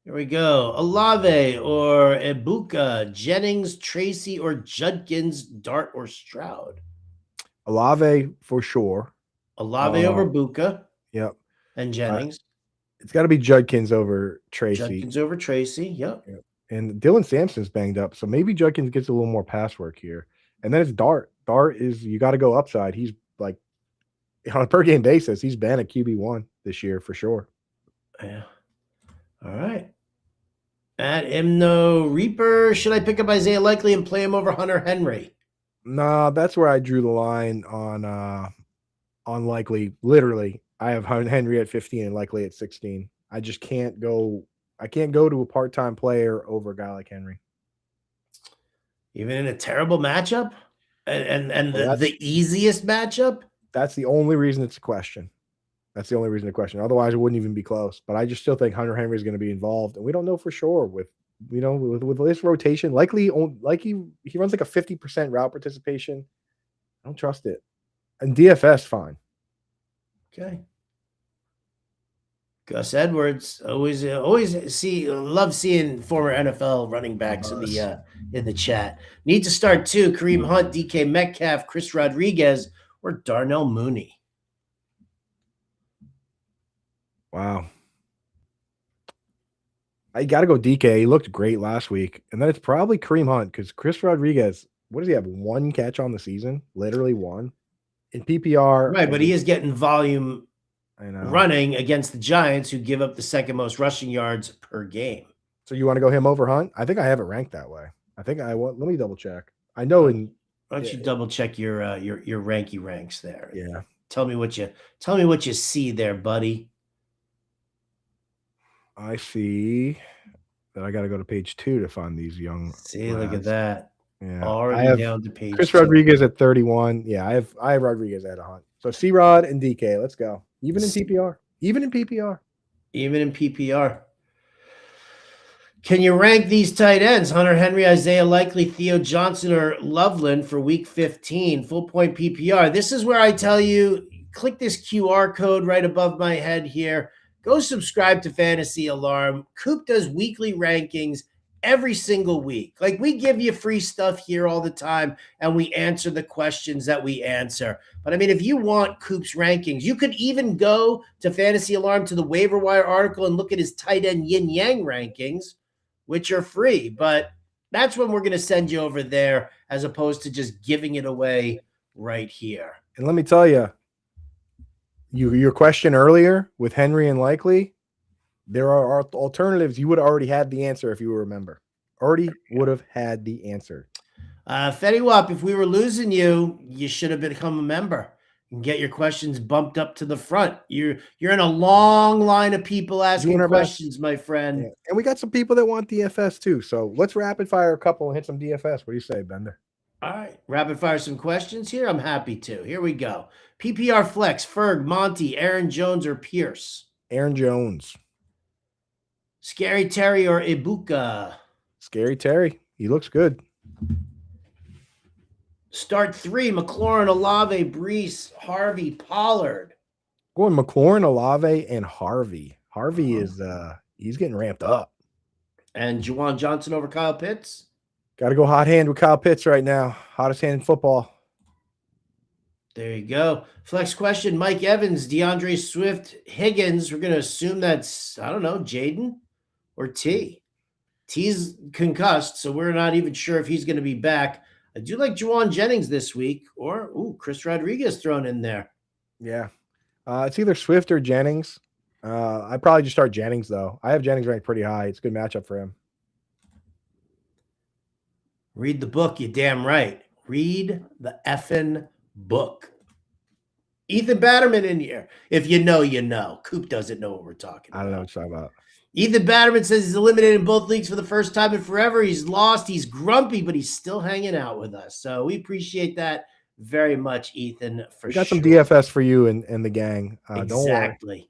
Here we go. Olave or Ibuka, Jennings, Tracy, or Judkins, Dart, or Stroud?
Olave for sure.
Olave over Buka.
Yep.
And Jennings.
It's got to be Judkins over Tracy.
Judkins over Tracy. Yep.
And Dylan Sampson's banged up, so maybe Judkins gets a little more pass work here. And then it's Dart. Dart is you got to go upside. He's like on a per game basis, he's been a QB1 this year for sure.
Yeah. All right. At Imno Reaper, should I pick up Isaiah Likely and play him over Hunter Henry?
Nah, that's where I drew the line on Likely. Literally, I have Henry at 15 and Likely at 16. I just can't go. I can't go to a part-time player over a guy like Henry.
Even in a terrible matchup? And the easiest matchup?
That's the only reason it's a question. That's the only reason to question. Otherwise, it wouldn't even be close. But I just still think Hunter Henry is going to be involved, and we don't know for sure with this rotation. Likely, he runs like a 50% route participation. I don't trust it. And DFS, fine.
Okay. Gus Edwards, always love seeing former NFL running backs in the chat. Need to start too. Kareem Hunt, DK Metcalf, Chris Rodriguez, or Darnell Mooney.
Wow. I got to go DK. He looked great last week. And then it's probably Kareem Hunt because Chris Rodriguez, what does he have? One catch on the season? Literally one. In PPR.
Right, but he is getting volume running against the Giants, who give up the second most rushing yards per game.
So you want to go him over Hunt? I think I have it ranked that way. Let me double check. I know
Why don't you double check your ranky ranks there?
Yeah.
Tell me what you see there, buddy.
I see that I got to go to page 2 to find these young.
See, look at that.
Yeah,
already down to page.
Chris Rodriguez at 31. Yeah, I have Rodriguez at a Hunt. So C-Rod and DK. Let's go. Even in PPR.
Can you rank these tight ends? Hunter Henry, Isaiah Likely, Theo Johnson, or Loveland for week 15, full point PPR. This is where I tell you, click this QR code right above my head here. Go subscribe to Fantasy Alarm. Coop does weekly rankings every single week. Like, we give you free stuff here all the time, and we answer the questions that we answer. But I mean, if you want Coop's rankings, you could even go to Fantasy Alarm to the waiver wire article and look at his tight end yin yang rankings, which are free. But that's when we're going to send you over there, as opposed to just giving it away right here.
And let me tell you, your question earlier with Henry and Likely, there are alternatives. You would have already had the answer if you remember. Already would have had the answer.
Fetty Wap, if we were losing you, you should have become a member and get your questions bumped up to the front. You're in a long line of people asking questions, my friend.
Yeah. And we got some people that want DFS too. So let's rapid fire a couple and hit some DFS. What do you say, Bender?
All right. Rapid fire some questions here. I'm happy to. Here we go. PPR Flex, Ferg, Monty, Aaron Jones, or Pierce?
Aaron Jones.
Scary Terry or Ibuka?
Scary Terry. He looks good.
Start 3, McLaurin, Olave, Brees, Harvey, Pollard.
Going McLaurin, Olave, and Harvey. Harvey is he's getting ramped up.
And Juwan Johnson over Kyle Pitts?
Got to go hot hand with Kyle Pitts right now. Hottest hand in football.
There you go. Flex question, Mike Evans, DeAndre Swift, Higgins. We're going to assume that's, I don't know, Jaden or T. T's concussed, so we're not even sure if he's going to be back. I do like Juwan Jennings this week, or Chris Rodriguez thrown in there.
Yeah. It's either Swift or Jennings. I'd probably just start Jennings, though. I have Jennings ranked pretty high. It's a good matchup for him.
Read the book, you damn right. Read the effing book. Ethan Batterman in here. If you know, you know. Coop doesn't know what we're talking about.
I don't know what you're talking about.
Ethan Batterman says he's eliminated in both leagues for the first time in forever. He's lost. He's grumpy, but he's still hanging out with us. So we appreciate that very much, Ethan.
We got some DFS for you and the gang.
Exactly.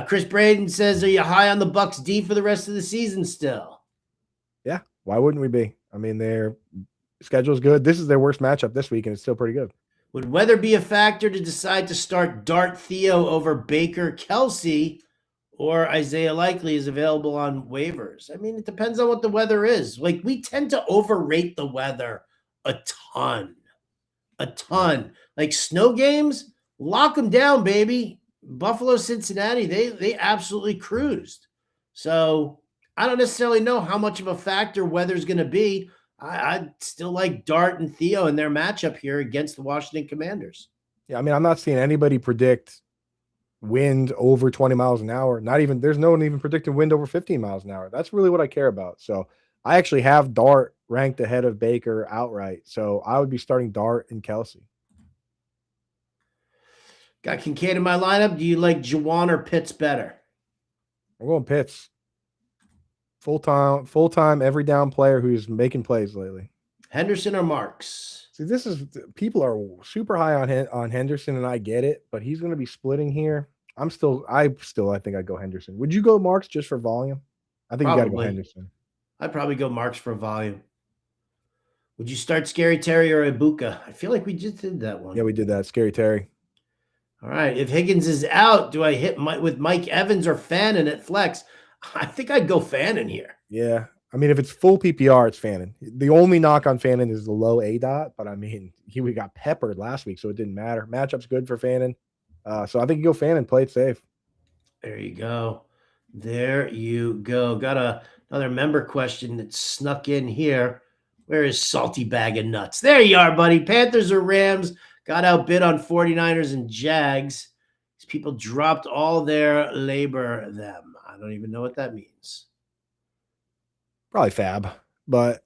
Chris Braden says, are you high on the Bucks D for the rest of the season still?
Yeah. Why wouldn't we be? I mean, their schedule's good. This is their worst matchup this week, and it's still pretty good.
Would weather be a factor to decide to start Dart Theo over Baker Kelsey, or Isaiah Likely is available on waivers? I mean, it depends on what the weather is. Like, we tend to overrate the weather a ton. Like snow games, lock them down, baby. Buffalo, Cincinnati, they absolutely cruised. So I don't necessarily know how much of a factor weather's going to be. I'd still like Dart and Theo in their matchup here against the Washington Commanders.
Yeah, I mean, I'm not seeing anybody predict wind over 20 miles an hour. There's no one even predicting wind over 15 miles an hour. That's really what I care about. So I actually have Dart ranked ahead of Baker outright. So I would be starting Dart and Kelsey.
Got Kincaid in my lineup. Do you like Juwan or Pitts better?
I'm going Pitts. Full-time, every down player who's making plays lately.
Henderson or Marks?
See, people are super high on Henderson, and I get it, but he's going to be splitting here. I think I'd go Henderson. Would you go Marks just for volume? I think you got to go Henderson.
I'd probably go Marks for volume. Would you start Scary Terry or Ibuka? I feel like we just did that one.
Yeah, we did that. Scary Terry.
All right. If Higgins is out, do I hit with Mike Evans or Fannin at flex? I think I'd go Fannin here.
Yeah. I mean, if it's full PPR, it's Fannin. The only knock on Fannin is the low ADOT, but I mean, we got peppered last week, so it didn't matter. Matchup's good for Fannin. So I think you go Fannin, play it safe.
There you go. Got another member question that snuck in here. Where is Salty Bag of Nuts? There you are, buddy. Panthers or Rams got outbid on 49ers and Jags. These people dropped all their labor them. I don't even know what that means.
Probably fab, but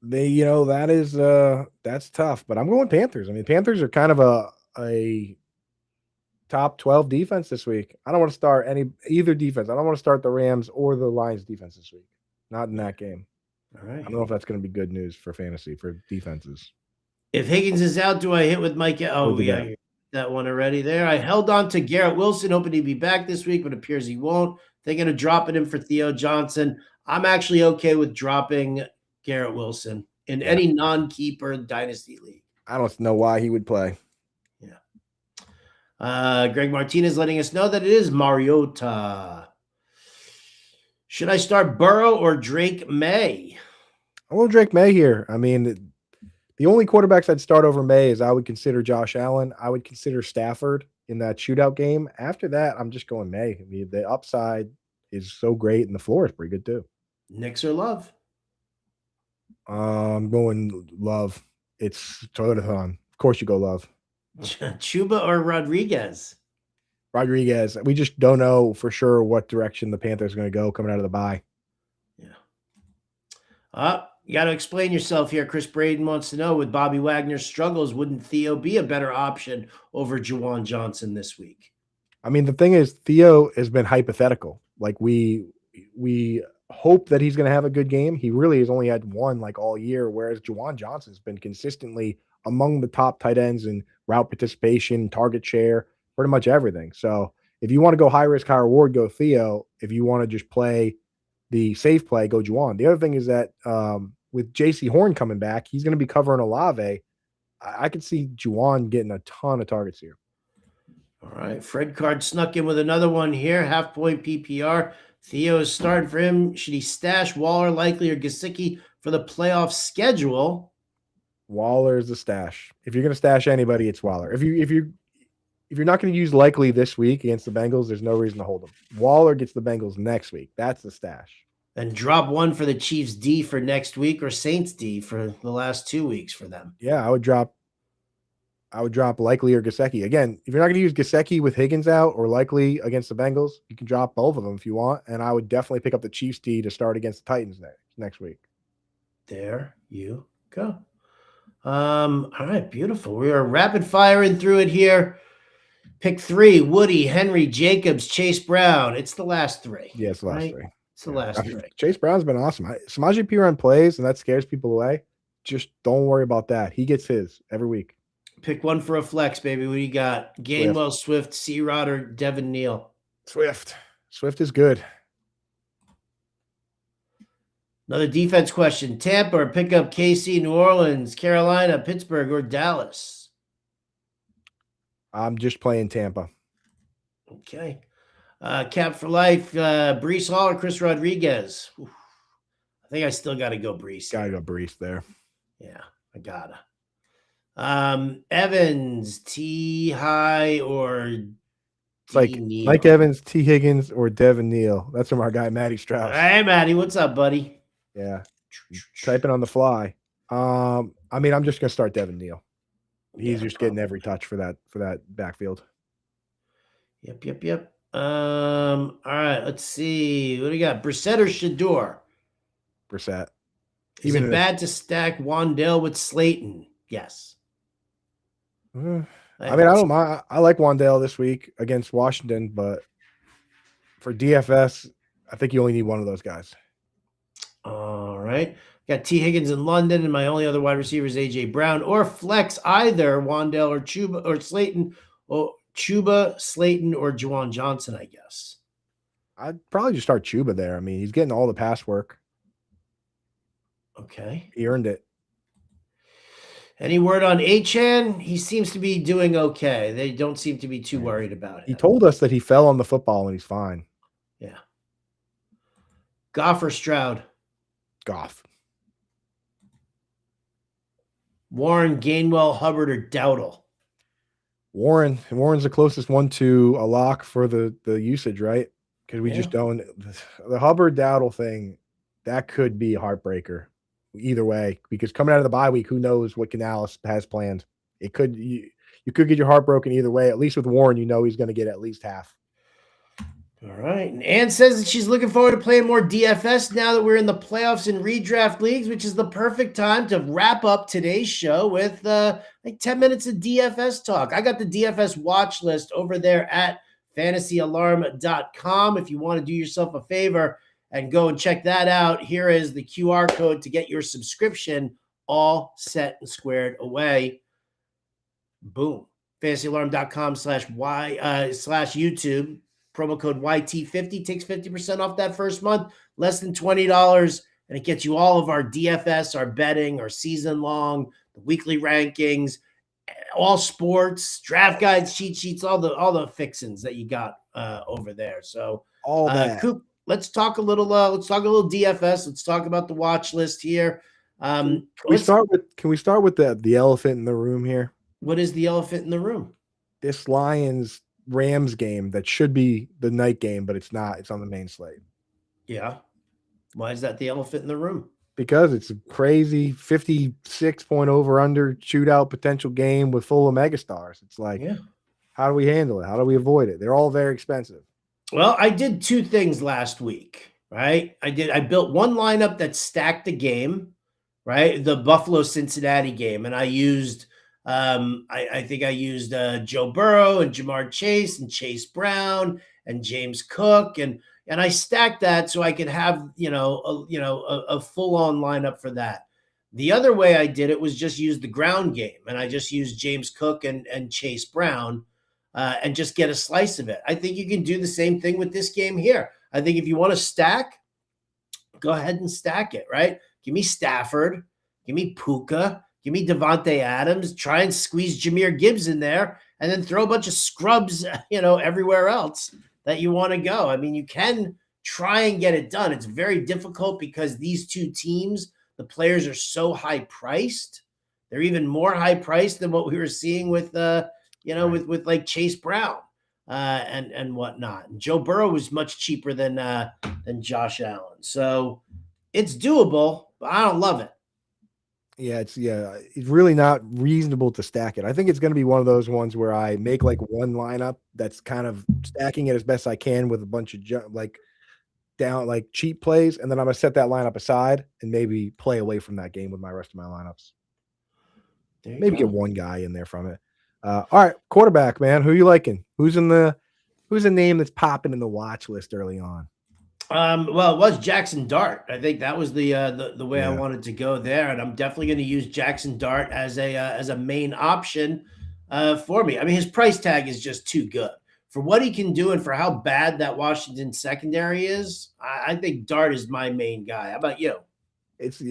that's tough. But I'm going Panthers. I mean, Panthers are kind of a top 12 defense this week. I don't want to start either defense. I don't want to start the Rams or the Lions defense this week. Not in that game.
All right.
I don't know if that's going to be good news for fantasy for defenses.
If Higgins is out, do I hit with Mike? Oh, we got that one already there. I held on to Garrett Wilson, hoping he'd be back this week, but it appears he won't. Thinking of dropping him for Theo Johnson. I'm actually okay with dropping Garrett Wilson in any non-keeper dynasty league.
I don't know why he would play.
Yeah. Greg Martinez letting us know that it is Mariota. Should I start Burrow or Drake May?
I want Drake May here. I mean, the only quarterbacks I'd start over May is I would consider Josh Allen. I would consider Stafford in that shootout game. After that, I'm just going May. I mean, the upside is so great, and the floor is pretty good too.
Knicks or Love?
I'm going Love. It's Toyotathon. Of course you go Love.
Chuba or Rodriguez?
Rodriguez. We just don't know for sure what direction the Panthers are going to go coming out of the bye.
Yeah. You got to explain yourself here. Chris Braden wants to know, with Bobby Wagner's struggles, wouldn't Theo be a better option over Juwan Johnson this week?
I mean, the thing is, Theo has been hypothetical. Like, we hope that he's going to have a good game. He really has only had one like all year, whereas Juwan Johnson's been consistently among the top tight ends in route participation, target share, pretty much everything. So if you want to go high risk, high reward, go Theo. If you want to just play the safe play, go Juwan. The other thing is that with JC Horn coming back, he's going to be covering Olave. I could see Juwan getting a ton of targets here.
All right. Fred Card snuck in with another one here. Half point PPR. Theo is starting for him. Should he stash Waller, Likely, or Gesicki for the playoff schedule?
Waller is the stash. If you're going to stash anybody, it's Waller. If you're not going to use Likely this week against the Bengals, there's no reason to hold him. Waller gets the Bengals next week. That's the stash.
And drop one for the Chiefs D for next week or Saints D for the last 2 weeks for them.
Yeah, I would drop Likely or Gesicki. Again, if you're not going to use Gesicki with Higgins out or Likely against the Bengals, you can drop both of them if you want. And I would definitely pick up the Chiefs D to start against the Titans next week.
There you go. All right, beautiful. We are rapid firing through it here. Pick 3: Woody, Henry, Jacobs, Chase Brown. It's the last 3.
Yeah, it's the last 3.
It's the last 3.
Chase Brown's been awesome. Samaje Perine plays, and that scares people away. Just don't worry about that. He gets his every week.
Pick one for a flex, baby. What do you got? Gainwell, Swift, C-Rod, or Devin Neal?
Swift. Swift is good.
Another defense question. Tampa or pick up KC, New Orleans, Carolina, Pittsburgh, or Dallas?
I'm just playing Tampa.
Okay. Cap for life, Brees Hall or Chris Rodriguez? Oof. I think I still got to go Brees.
Got to go Brees there.
Yeah, I gotta. Evans, T. High, or
Neal? Mike Evans, T. Higgins, or Devin Neal. That's from our guy, Matty Strauss.
Hey, Matty, what's up, buddy?
Yeah. Typing on the fly. I'm just going to start Devin Neal. He's just getting every touch for that backfield.
Yep. All right, let's see. What do you got? Brissett or Shador?
Brissett.
Is it bad to stack Wandale with Slayton? Yes.
I don't mind. I like Wandale this week against Washington, but for DFS, I think you only need one of those guys.
All right. Got T. Higgins in London, and my only other wide receiver is A.J. Brown. Or flex either Wandale or Chuba or Slayton, or Chuba, Slayton, or Juwan Johnson, I guess.
I'd probably just start Chuba there. I mean, he's getting all the pass work.
Okay.
He earned it.
Any word on Achane? He seems to be doing okay. They don't seem to be too worried about it.
He told us that he fell on the football and he's fine.
Yeah. Goff or Stroud?
Goff.
Warren, Gainwell, Hubbard, or Dowdle?
Warren's the closest one to a lock for the usage, right? Because we just don't. The Hubbard Dowdle thing, that could be a heartbreaker either way. Because coming out of the bye week, who knows what Canales has planned? You could get your heart broken either way. At least with Warren, he's going to get at least half.
All right. And Ann says that she's looking forward to playing more DFS now that we're in the playoffs and redraft leagues, which is the perfect time to wrap up today's show with like 10 minutes of DFS talk. I got the DFS watch list over there at fantasyalarm.com. If you want to do yourself a favor and go and check that out, here is the QR code to get your subscription all set and squared away. Boom. fantasyalarm.com/YouTube. Promo code YT50 takes 50% off that first month, less than $20, and it gets you all of our DFS, our betting, our season long, the weekly rankings, all sports, draft guides, cheat sheets, all the fixins that you got over there. So
all that.
Coop, let's talk a little DFS. Let's talk about the watch list here.
Can we start with the elephant in the room here?
What is the elephant in the room?
This Lions-Rams game that should be the night game, but it's not. It's on the main slate.
Yeah. Why is that the elephant in the room?
Because it's a crazy 56-point over-under shootout potential game with full of megastars. It's like, How do we handle it? How do we avoid it? They're all very expensive.
Well, I did two things last week, right? I built one lineup that stacked the game, right? The Buffalo-Cincinnati game. And I used I think I used Joe Burrow and Jamar Chase and Chase Brown and James Cook, and I stacked that so I could have a full-on lineup for that. The other way I did it was just use the ground game, and I just used James Cook and Chase Brown and just get a slice of it. I think you can do the same thing with this game here. I think if you want to stack, go ahead and stack it, right? Give me Stafford, give me Puka, give me Devontae Adams, try and squeeze Jahmyr Gibbs in there, and then throw a bunch of scrubs, everywhere else that you want to go. I mean, you can try and get it done. It's very difficult because these two teams, the players are so high priced. They're even more high priced than what we were seeing with, with like Chase Brown. and whatnot. And Joe Burrow was much cheaper than Josh Allen, so it's doable, but I don't love it.
Yeah, it's really not reasonable to stack it. I think it's going to be one of those ones where I make like one lineup that's kind of stacking it as best I can with a bunch of like cheap plays, and then I'm going to set that lineup aside and maybe play away from that game with my rest of my lineups. Maybe get one guy in there from it. All right, quarterback, man. Who you liking? Who's a name that's popping in the watch list early on?
Well, it was Jackson Dart. I think that was the way I wanted to go there, and I'm definitely going to use Jackson Dart as a main option for me. I mean, his price tag is just too good for what he can do and for how bad that Washington secondary is. I think Dart is my main guy. How about you?
It's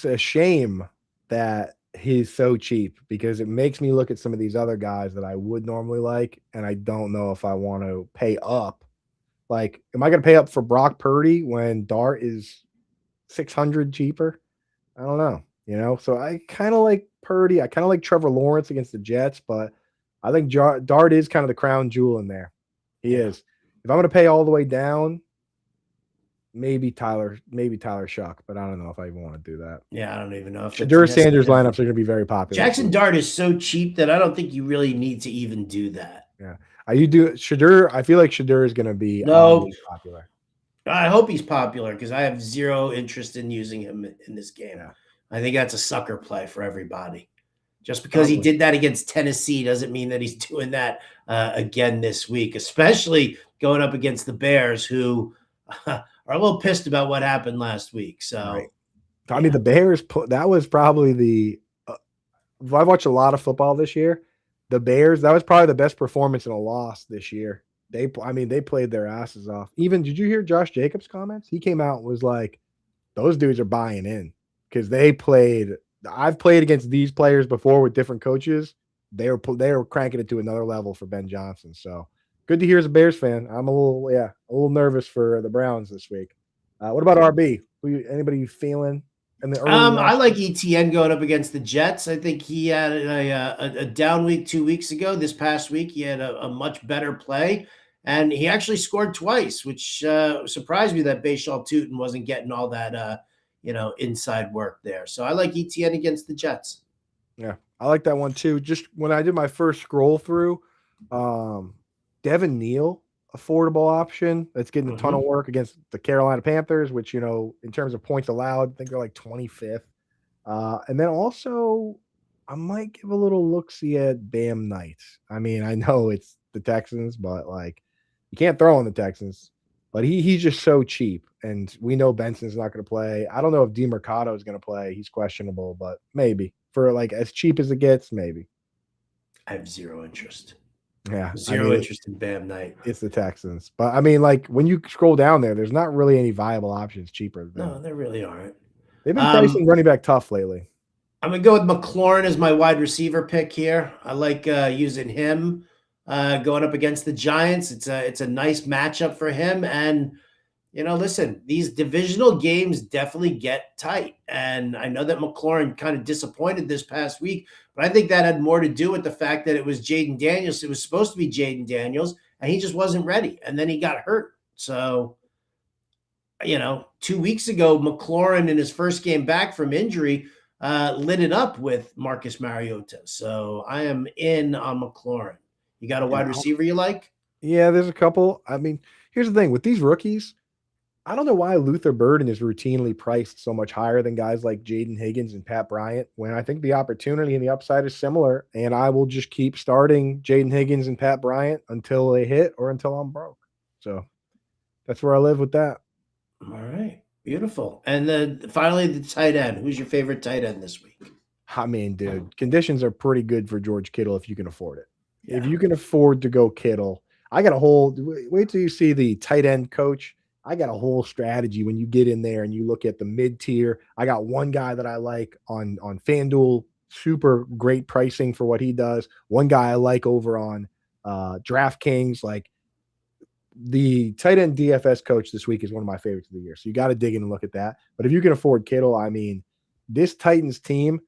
a shame that he's so cheap because it makes me look at some of these other guys that I would normally like, and I don't know if I want to pay up. Like, am I going to pay up for Brock Purdy when Dart is 600 cheaper? I don't know, so I kind of like Purdy. I kind of like Trevor Lawrence against the Jets, but I think Dart is kind of the crown jewel in there. He is. If I'm going to pay all the way down, maybe Tyler Shuck, but I don't know if I even want to do that.
Yeah, I don't even know if
Shadur Sanders lineups are going to be very popular.
Jackson Dart is so cheap that I don't think you really need to even do that.
Yeah. You do Shadur. I feel like Shadur is going to be popular.
I hope he's popular because I have zero interest in using him in this game. Yeah. I think that's a sucker play for everybody. Just because he did that against Tennessee doesn't mean that he's doing that again this week, especially going up against the Bears, who are a little pissed about what happened last week. So,
right. I mean, the Bears, that was probably I've watched a lot of football this year. The Bears, that was probably the best performance in a loss this year. They played their asses off. Even, did you hear Josh Jacobs' comments? He came out and was like, those dudes are buying in because I've played against these players before with different coaches. They were cranking it to another level for Ben Johnson. So good to hear as a Bears fan. I'm a little nervous for the Browns this week. What about RB? Anybody you feeling?
I like ETN going up against the Jets. I think he had a down week 2 weeks ago. This past week, he had a much better play, and he actually scored twice, which surprised me that Bashal Tutin wasn't getting all that inside work there. So I like ETN against the Jets.
Yeah, I like that one too. Just when I did my first scroll through, Devin Neal, affordable option that's getting a ton of work against the Carolina Panthers, which, in terms of points allowed, I think they're like 25th. And then also I might give a little look-see at Bam Knight. I mean, I know it's the Texans, but like you can't throw on the Texans, but he's just so cheap. And we know Benson's not going to play. I don't know if DeMercado is going to play. He's questionable, but maybe for like as cheap as it gets, maybe.
I have zero interest.
Yeah.
Zero interest in Bam Knight.
It's the Texans. But I mean, like when you scroll down there's not really any viable options cheaper.
No, there really aren't.
They've been pricing running back tough lately.
I'm going to go with McLaurin as my wide receiver pick here. I like using him going up against the Giants. It's a nice matchup for him. And, listen, these divisional games definitely get tight. And I know that McLaurin kind of disappointed this past week, but I think that had more to do with the fact that it was Jaden Daniels. It was supposed to be Jaden Daniels, and he just wasn't ready. And then he got hurt. So, 2 weeks ago, McLaurin in his first game back from injury lit it up with Marcus Mariota. So I am in on McLaurin. You got a wide receiver you like?
Yeah, there's a couple. I mean, here's the thing with these rookies. I don't know why Luther Burden is routinely priced so much higher than guys like Jaden Higgins and Pat Bryant when I think the opportunity and the upside is similar. And I will just keep starting Jaden Higgins and Pat Bryant until they hit or until I'm broke. So that's where I live with that.
All right. Beautiful. And then finally, the tight end. Who's your favorite tight end this week?
I mean, dude, conditions are pretty good for George Kittle if you can afford it. Yeah. If you can afford to go Kittle, I got a whole – wait till you see the tight end coach. I got a whole strategy when you get in there and you look at the mid-tier. I got one guy that I like on FanDuel, super great pricing for what he does. One guy I like over on DraftKings. Like the tight end DFS coach this week is one of my favorites of the year. So you got to dig in and look at that. But if you can afford Kittle, I mean, this Titans team,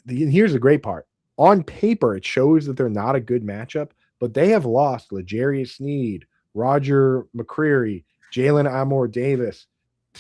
here's the great part. On paper, it shows that they're not a good matchup. but they have lost L'Jarius Sneed, Roger McCreary, Jalen Amore Davis.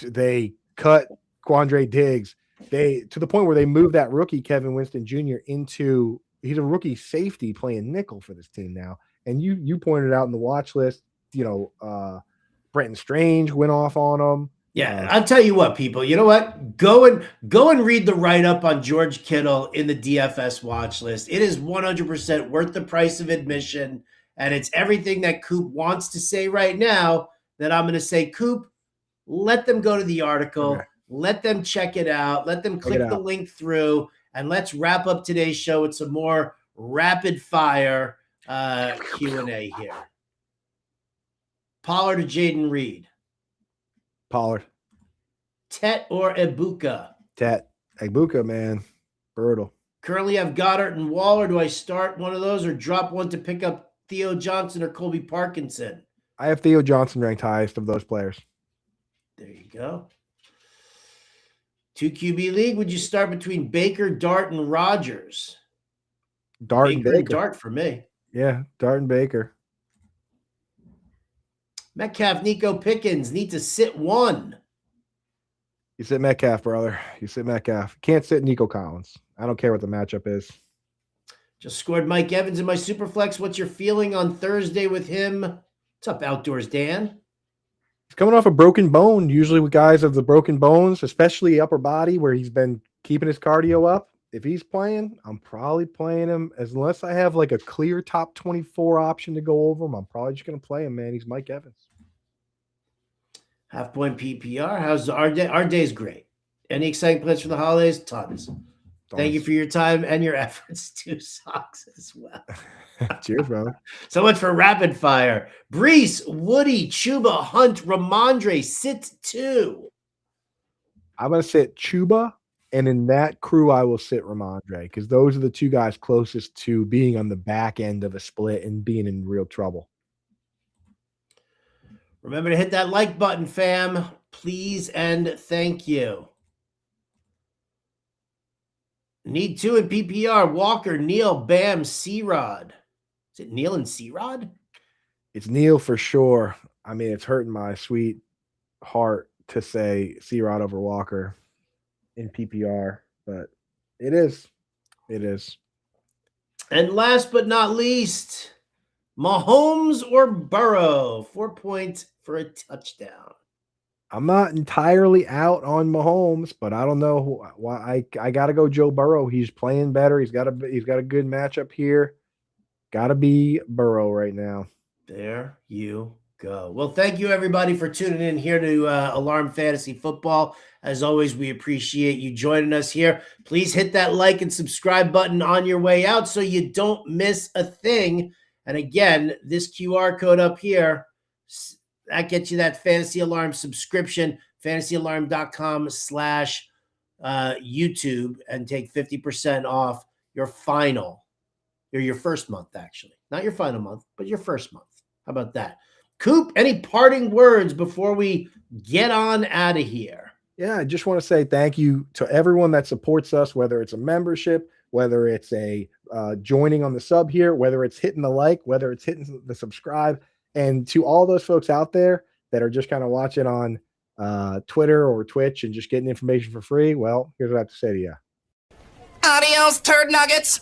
They cut Quandre Diggs. To the point where they moved that rookie Kevin Winston Jr. into he's a rookie safety playing nickel for this team now. And you pointed out in the watch list, Brenton Strange went off on him.
Yeah, I'll tell you what, people. You know what? Go and read the write-up on George Kittle in the DFS watch list. It is 100% worth the price of admission, and it's everything that Coop wants to say right now that I'm going to say. Coop, let them go to the article. Okay. Let them check it out. Let them click the link through, and let's wrap up today's show with some more rapid-fire Q&A here. Pollard or Jaden Reed?
Pollard.
Tet or Ibuka?
Tet. Ibuka, man. Brutal.
Currently have Goddard and Waller. Do I start one of those or drop one to pick up Theo Johnson or Colby Parkinson?
I have Theo Johnson ranked highest of those players.
There you go. 2 QB league. Would you start between Baker, Dart, and Rodgers?
Dart and Baker.
Dart for me.
Yeah, Dart and Baker.
Metcalf, Nico Pickens need to sit one.
You sit Metcalf, brother. You sit Metcalf. Can't sit Nico Collins. I don't care what the matchup is.
Just scored Mike Evans in my Superflex. What's your feeling on Thursday with him? What's up, Outdoors Dan?
He's coming off a broken bone. Usually with guys of the broken bones, especially upper body where he's been keeping his cardio up. If he's playing, I'm probably playing him. Unless I have like a clear top 24 option to go over him, I'm probably just going to play him, man. He's Mike Evans.
Half point PPR. How's our day? Our day's great. Any exciting plans for the holidays? Tons. Thank you for your time and your efforts to Socks as well.
Cheers, bro.
So much for rapid fire. Brees, Woody, Chuba, Hunt, Ramondre, sit 2.
I'm going to sit Chuba. And in that crew, I will sit Ramondre because those are the two guys closest to being on the back end of a split and being in real trouble.
Remember to hit that like button, fam. Please and thank you. Need 2 in PPR. Walker, Neal, Bam, C-Rod. Is it Neal and C-Rod?
It's Neal for sure. I mean, it's hurting my sweet heart to say C-Rod over Walker in PPR, but it is. It is.
And last but not least, Mahomes or Burrow, 4 points for a touchdown.
I'm not entirely out on Mahomes, but I don't know why I got to go Joe Burrow. He's playing better. He's got a good matchup here. Got to be Burrow right now.
There you go. Well, thank you everybody for tuning in here to Alarm Fantasy Football. As always, we appreciate you joining us here. Please hit that like and subscribe button on your way out so you don't miss a thing. And again, this QR code up here, that gets you that Fantasy Alarm subscription, fantasyalarm.com/YouTube, and take 50% off your first month, actually. Not your final month, but your first month. How about that? Coop, any parting words before we get on out of here?
Yeah, I just want to say thank you to everyone that supports us, whether it's a membership, whether it's a joining on the sub here, whether it's hitting the like, whether it's hitting the subscribe, and to all those folks out there that are just kind of watching on Twitter or Twitch and just getting information for free. Well, here's what I have to say to you.
Adios, turd nuggets.